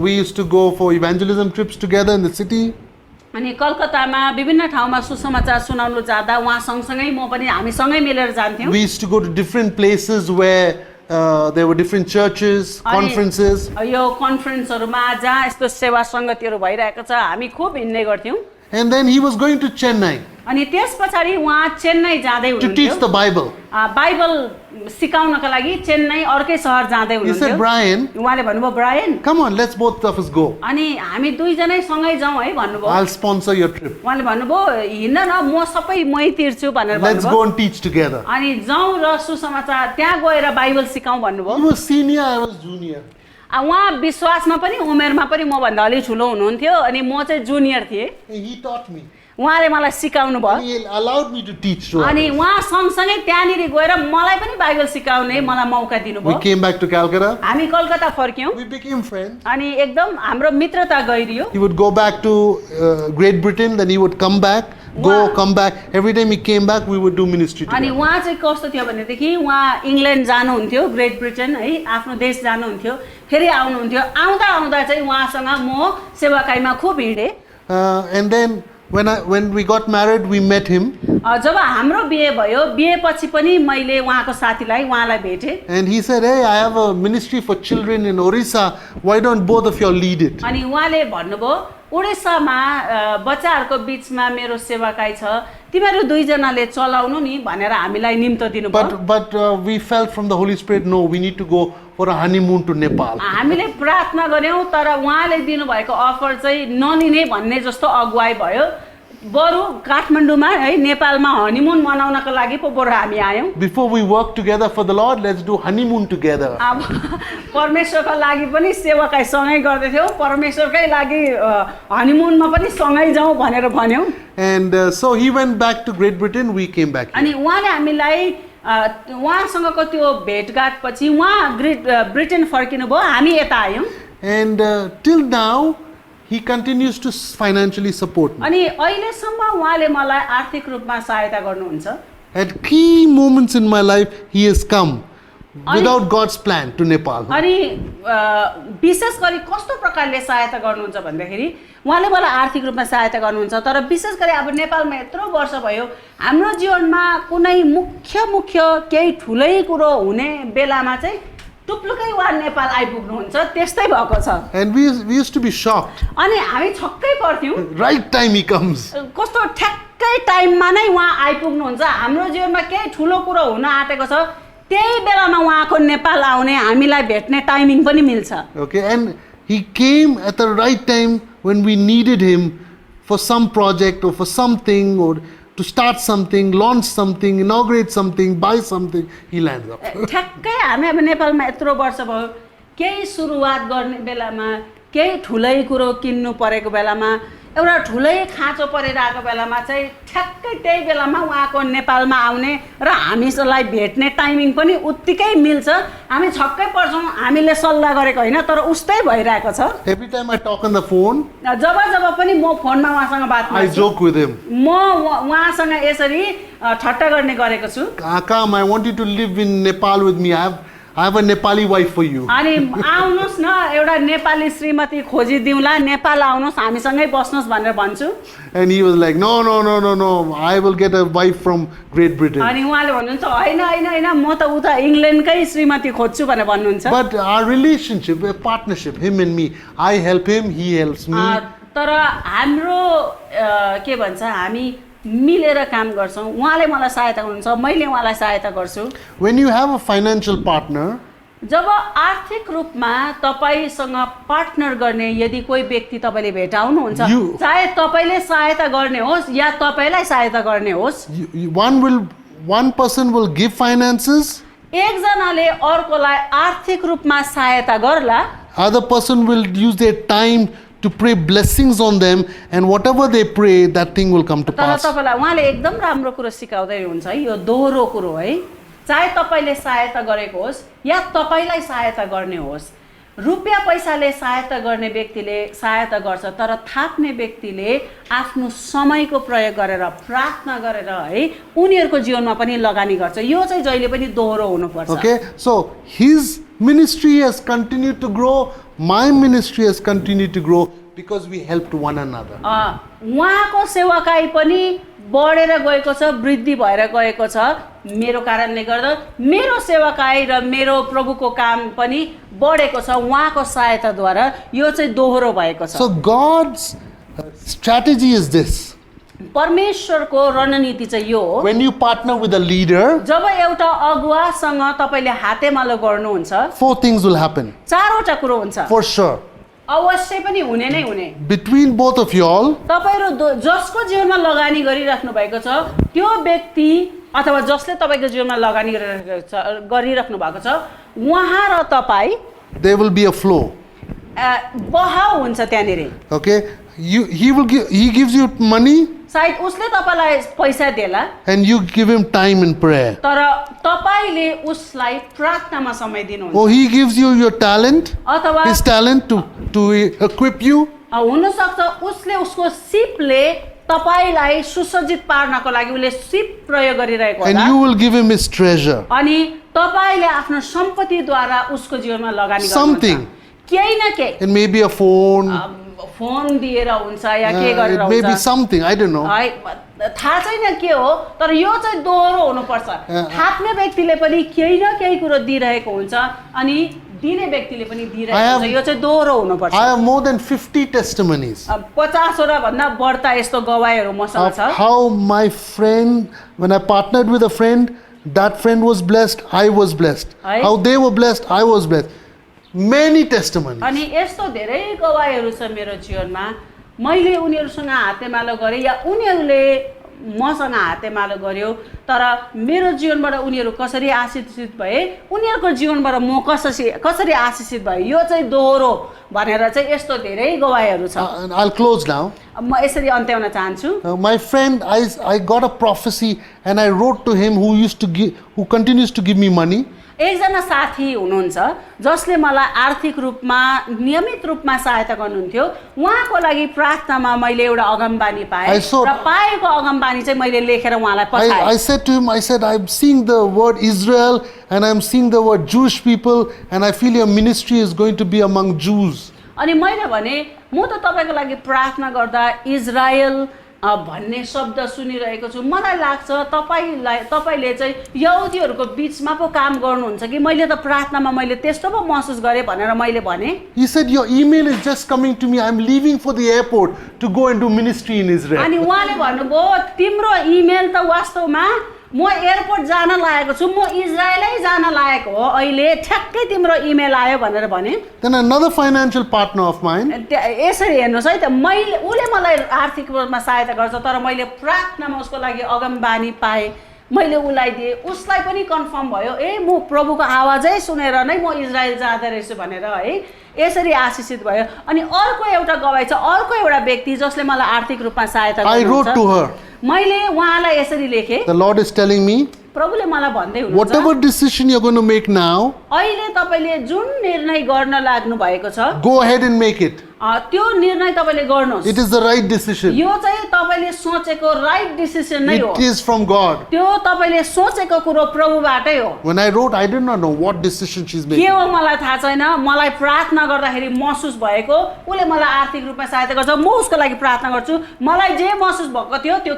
We used to go for evangelism trips together in the city. अनि कलकत्तामा विभिन्न ठाउँमा सुसमाचार सुनाउनु जाँदा उहाँ सँगसँगै म पनि हामी सँगै मिलेर जान्थ्यौँ We used to go to different places where there were different churches, conferences. यो कन्फरेन्सहरूमा जहाँ यस्तो सेवा सङ्गतिहरू भइरहेको छ हामी खूब हिँड्ने गर्थ्यौँ And then he was going to Chennai अनि त्यस पछाडि उहाँ चेन्नई जाँदै to teach हुनुहुन्थ्यो the Bible. बाइबल सिकाउनका लागि चेन्नई अर्कै सहर जाँदै He said, हुनुहुन्थ्यो Brian, उहाँले भन्नुभयो Brian come on, let's both of us go. अनि हामी दुईजनै सँगै जाउँ है भन्नुभयो I'll sponsor your trip. उहाँले भन्नुभयो हिँड न म सबै मै तिर्छु भनेर Let's भन्नुभयो go and teach together. अनि जाउँ र सुसमाचार त्यहाँ गएर बाइबल सिकाउँ भन्नुभयो He was senior, I was junior. उहाँ विश्वासमा पनि उमेरमा पनि मभन्दा अलि ठुलो हुनुहुन्थ्यो अनि म चाहिँ जुनियर थिएँ And he taught me. उहाँले मलाई सिकाउनु भयो He allowed me to teach to अनि others. उहाँ सँगसँगै त्यहाँनिर गएर मलाई पनि बाइबल सिकाउने मलाई मौका We दिनुभयो came back to Calcutta. हामी कलकत्ता फर्क्यौँ We became friends. अनि एकदम हाम्रो मित्रता गहिरियो He would go back to Great Britain, then he would come back, Wow. come back. Every time he came back, we would do ministry अनि together. उहाँ चाहिँ कस्तो थियो भनेदेखि उहाँ इङ्ल्यान्ड जानुहुन्थ्यो ग्रेट ब्रिटेन है आफ्नो देश जानुहुन्थ्यो फेरि आउनुहुन्थ्यो आउँदा आउँदा चाहिँ उहाँसँग म सेवाकाईमा खुब हिँडेँ And then when we got married, we met him. जब हाम्रो बिहे भयो बिहेपछि पनि मैले उहाँको साथीलाई उहाँलाई भेटेँ And he said, hey, I have a ministry for children in Orissa. Why don't both of you all lead it? अनि उहाँले भन्नुभयो उडिस्सामा बच्चाहरूको बिचमा मेरो सेवाकाई छ तिमीहरू दुईजनाले चलाउनु नि भनेर हामीलाई निम्तो दिनुभयो But we felt from the Holy Spirit, no, we need to go for a honeymoon to Nepal. हामीले प्रार्थना गऱ्यौँ तर उहाँले दिनुभएको अफर चाहिँ नलिने भन्ने जस्तो अगुवाई भयो बरु काठमाडौँमा है नेपालमा हनीमुन मनाउनको लागि पो बरु हामी आयौँ Before we work together for the Lord, let's do honeymoon together. अब परमेश्वरको लागि पनि सेवाकाई सँगै गर्दैथ्यौँ परमेश्वरकै लागि हनीमुनमा पनि सँगै जाउँ भनेर भन्यौँ And so he went back to Great Britain, we came back here. अनि उहाँले हामीलाई उहाँसँगको त्यो भेटघाट पछि उहाँ ब्रिटेन फर्किनु भयो हामी यता आयौँ And till now, he continues to financially support me. अनि अहिलेसम्म उहाँले मलाई आर्थिक रूपमा सहायता गर्नुहुन्छ At key moments in my life, he has come without God's plan to Nepal. अनि विशेष गरी कस्तो प्रकारले सहायता गर्नुहुन्छ भन्दाखेरि उहाँले मलाई आर्थिक रूपमा सहायता गर्नुहुन्छ तर विशेष गरी अब नेपालमा यत्रो वर्ष भयो हाम्रो जीवनमा कुनै मुख्य केही ठुलै कुरो हुने बेलामा चाहिँ टुप्लुकै उहाँ नेपाल आइपुग्नुहुन्छ त्यस्तै भएको छ And we used to be shocked. अनि हामी छक्कै पर्थ्यौँ Right time he comes. कस्तो ठ्याक्कै टाइममा नै उहाँ आइपुग्नुहुन्छ हाम्रो जीवनमा केही ठुलो कुरो हुन आँटेको छ त्यही बेलामा उहाँको नेपाल आउने हामीलाई भेट्ने टाइमिङ पनि मिल्छ Okay, and he came at the right time when we needed him for some project or for something or to start something, launch something, inaugurate something, buy something, he lands up. ठ्याक्कै हामी अब नेपालमा यत्रो वर्ष भयो केही सुरुवात गर्ने बेलामा केही ठुलै कुरो किन्नु परेको बेलामा एउटा ठुलै खाँचो परिरहेको बेलामा चाहिँ ठ्याक्कै त्यही बेलामा उहाँको नेपालमा आउने र हामीलाई भेट्ने टाइमिङ पनि उत्तिकै मिल्छ हामी छक्कै पर्छौँ हामीले सल्लाह गरेको होइन तर उस्तै भइरहेको छ Every time I talk on the phone, जब पनि म फोनमा उहाँसँग बात I गर्छु joke with him. म उहाँसँग यसरी ठट्टा गर्ने गरेको छु Come, I want you to live in Nepal with me. I have a Nepali wife for you. अनि आउनुहोस् न एउटा नेपाली श्रीमती खोजिदिउँला नेपाल आउनुहोस् हामीसँगै बस्नुहोस् भनेर भन्छु And he was like, no, I will get a wife from Great Britain. अनि उहाँले भन्नुहुन्छ होइन म त उता इङ्ल्यान्डकै श्रीमती खोज्छु भनेर भन्नुहुन्छ But our relationship, a partnership, him and me, I help him, he helps me. तर हाम्रो के भन्छ हामी मिलेर काम गर्छौँ उहाँले मलाई सहायता गर्नुहुन्छ मैले उहाँलाई सहायता गर्छु When you have a financial partner, जब आर्थिक रूपमा तपाईसँग पार्टनर गर्ने यदि कोही व्यक्ति तपाईँले भेटाउनुहुन्छ चाहे तपाईँले सहायता गर्ने होस् या तपाईँलाई सहायता गर्ने होस् one person will give finances, एकजनाले अर्कोलाई आर्थिक रूपमा सहायता गर्ला other person will use their time to pray blessings on them, and whatever they pray, that thing will come to तर pass. तपाईँलाई उहाँले एकदम राम्रो कुरो सिकाउँदै हुन्छ है यो दोहोरो कुरो है चाहे तपाईँले सहायता गरेको होस् या तपाईँलाई सहायता गर्ने होस् रुपियाँ पैसाले सहायता गर्ने व्यक्तिले सहायता गर्छ तर थाप्ने व्यक्तिले आफ्नो समयको प्रयोग गरेर प्रार्थना गरेर है उनीहरूको जीवनमा पनि लगानी गर्छ यो चाहिँ जहिले पनि दोहोरो हुनुपर्छ Okay, so his ministry has continued to grow, my ministry has continued to grow because we helped one another. उहाँको सेवाकाई पनि बढेर गएको छ वृद्धि भएर गएको छ मेरो कारणले गर्दा मेरो सेवाकाई र मेरो प्रभुको काम पनि बढेको छ उहाँको सहायताद्वारा यो चाहिँ दोहोरो भएको छ So God's strategy is this. परमेश्वरको रणनीति चाहिँ यो हो When you partner with a leader, जब एउटा अगुवासँग तपाईले हातेमालो गर्नुहुन्छ 4 things will happen, चारवटा कुरो हुन्छ for sure. अवश्य पनि हुने नै हुने Between both of you all, तपाईहरु जसको जीवनमा लगानी गरिराख्नु भएको छ त्यो व्यक्ति अथवा जसले तपाईको जीवनमा लगानी गरिराख्नु भएको छ उहाँ र तपाई there will be a flow. बहाव हुन्छ त्यहाँनेरि Okay, he gives you money, सायद उसले तपाईलाई पैसा देला and you give him time in prayer. तर तपाईले उसलाई प्रार्थनामा समय दिनुहुन्छ Or he gives you your talent, अथवा his talent to equip you. हुन सक्छ उसले उसको सिपले तपाईलाई सुसज्जित पार्नको लागि उसले सिप प्रयोग गरिरहेको And होला you will give him his treasure. अनि तपाईले आफ्नो सम्पत्तिद्वारा उसको जीवनमा लगानी Something. गर्नुहुन्छ केही न केही It may be a phone, phone दिएर हुन्छ या के गरेर it may be हुन्छ something, I don't know. है थाहा छैन के हो तर यो चाहिँ दोहोरो हुनुपर्छ थाप्ने व्यक्तिले पनि केही न केही कुरो दिइरहेको हुन्छ अनि दिने व्यक्तिले पनि दिइरहेको हुन्छ यो चाहिँ दोहोरो हुनुपर्छ I have more than 50 testimonies 50 वटा भन्दा बढ्ता यस्तो गवाईहरू मसँग of छ how my friend, when I partnered with a friend, that friend was blessed, I was blessed. Aye. How they were blessed, I was blessed. Many testimonies. अनि यस्तो धेरै गवाईहरू छ मेरो जीवनमा मैले उनीहरूसँग हातेमालो गरेँ या उनीहरूले मसँग हातेमालो गर्यो तर मेरो जीवनबाट उनीहरू कसरी आशिषित भए उनीहरूको जीवनबाट म कसरी आशिषित भए यो चाहिँ दोहोरो भनेर चाहिँ यस्तो धेरै गवाईहरू छ And I'll close now. म यसरी अन्त्याउन चाहन्छु My friend, I got a prophecy and I wrote to him who continues to give me money. एकजना साथी हुनुहुन्छ जसले मलाई आर्थिक रूपमा नियमित रूपमा सहायता गर्नुहुन्थ्यो उहाँको लागि प्रार्थनामा मैले एउटा अगमबानी पाएँ र पाएको अगमबानी चाहिँ मैले लेखेर उहाँलाई पठाएँ I said to him, I'm seeing the word Israel and I'm seeing the word Jewish people and I feel your ministry is going to be among Jews. अनि मैले भने म त तपाईको लागि प्रार्थना गर्दा इजरायल भन्ने शब्द सुनिरहेको छु मलाई लाग्छ तपाईले चाहिँ यहुदीहरूको बीचमा पो काम गर्नुहुन्छ कि मैले त प्रार्थनामा मैले त्यस्तो पो महसुस गरेँ भनेर मैले भने He said, your email is just coming to me. I'm leaving for the airport to go and do ministry in Israel. अनि उहाँले भन्नुभयो तिम्रो इमेल त वास्तवमा म एयरपोर्ट जान लागेको छु म इजरायलै जान लागेको हो अहिले ठ्याक्कै तिम्रो इमेल आयो भनेर भने Then another financial partner of mine, यसरी हेर्नुहोस् है त मैले उसले मलाई आर्थिक रूपमा सहायता गर्छ तर मैले प्रार्थनामा उसको लागि अगमबानी पाएँ मैले उसलाई दिएँ उसलाई पनि कन्फर्म भयो म प्रभुको आवाजै सुनेर नै म इजरायल जाँदै रहेछु भनेर है यसरी आशिषित भयो अनि अर्को एउटा गवाई छ अर्को एउटा व्यक्ति जसले मलाई आर्थिक रूपमा सहायता I wrote to her. मैले उहाँलाई यसरी लेखेँ The Lord is telling me, प्रभुले मलाई भन्दै हुनुहुन्छ whatever decision you're going to make now, अहिले तपाईले जुन निर्णय गर्न लाग्नु भएको छ go ahead and make it. त्यो निर्णय तपाईले गर्नुहोस् It is the right decision. यो चाहिँ तपाईले सोचेको राइट डिसिजन नै हो It is from God. त्यो तपाईले सोचेको कुरो प्रभुबाटै हो When I wrote, I did not know what decision she's के making. हो मलाई थाहा छैन मलाई प्रार्थना गर्दाखेरि महसुस भएको उसले मलाई आर्थिक रूपमा सहायता गर्छ म उसको लागि प्रार्थना गर्छु मलाई जे महसुस भएको थियो त्यो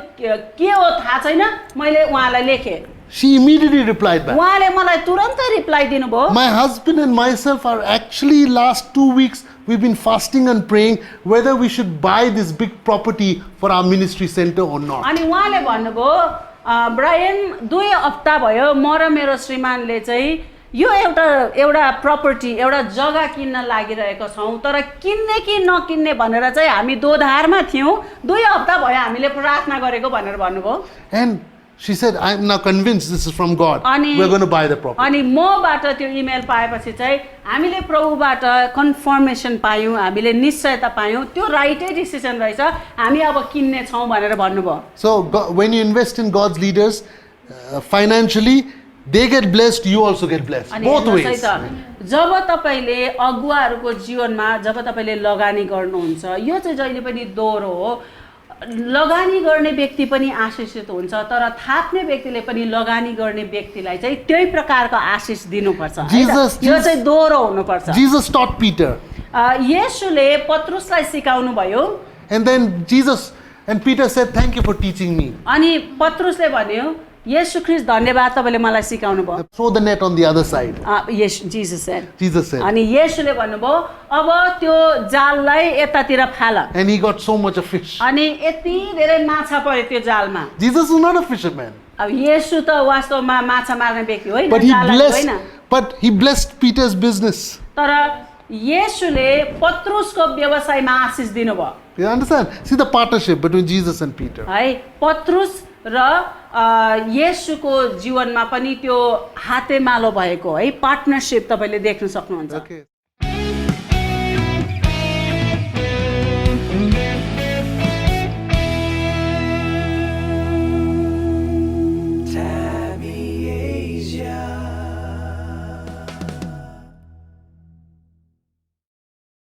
के हो थाहा छैन मैले उहाँलाई लेखेँ She immediately replied back. उहाँले मलाई तुरन्तै रिप्लाई दिनुभयो My husband and myself are actually last 2 weeks, we've been fasting and praying whether we should buy this big property for our ministry center or not. अनि उहाँले भन्नुभयो Brian 2 हप्ता भयो म र मेरो श्रीमानले चाहिँ यो एउटा प्रपर्टी एउटा जग्गा किन्न लागिरहेको छौँ तर किन्ने कि नकिन्ने भनेर चाहिँ हामी दोधारमा थियौँ 2 हप्ता भयो हामीले प्रार्थना गरेको भनेर भन्नुभयो And she said, I'm now convinced this is from God. अनि We're going to buy the property. अनि मबाट त्यो इमेल पाएपछि चाहिँ हामीले प्रभुबाट कन्फर्मेसन पायौँ हामीले निश्चयता पायौँ त्यो राइटै डिसिजन रहेछ हामी अब किन्ने छौँ भनेर भन्नुभयो So when you invest in God's leaders financially, they get blessed, you also get blessed. अनि Both हेर्नुहोस् है ways. त जब तपाईले अगुवाहरूको जीवनमा जब तपाईले लगानी गर्नुहुन्छ यो चाहिँ जहिले पनि दोहोरो हो लगानी गर्ने व्यक्ति पनि आशिषित हुन्छ तर थाप्ने व्यक्तिले पनि लगानी गर्ने व्यक्तिलाई चाहिँ त्यही प्रकारको आशिष दिनुपर्छ यो चाहिँ दोहोरो हुनुपर्छ Jesus taught Peter. येशूले पत्रुसलाई सिकाउनु भयो And then Peter said, thank you for teaching me. अनि पत्रुसले भन्यो येशू ख्रीष्ट धन्यवाद तपाईले मलाई सिकाउनु भयो Throw the net on the other side. Jesus said. And येशूले भन्नुभयो अब त्यो जाललाई यतातिर फाल he got so much of fish. अनि यति धेरै माछा पर्यो त्यो जालमा Jesus was not a fisherman. अब येशू त वास्तवमा माछा मार्ने व्यक्ति होइन but he blessed Peter's business. तर येशूले पत्रुसको व्यवसायमा आशिष दिनुभयो. You understand? See the partnership between Jesus and Peter. है पत्रुस र येशूको जीवनमा पनि त्यो हातेमालो भएको है पार्टनरशिप तपाईले देख्न सक्नुहुन्छ. Okay.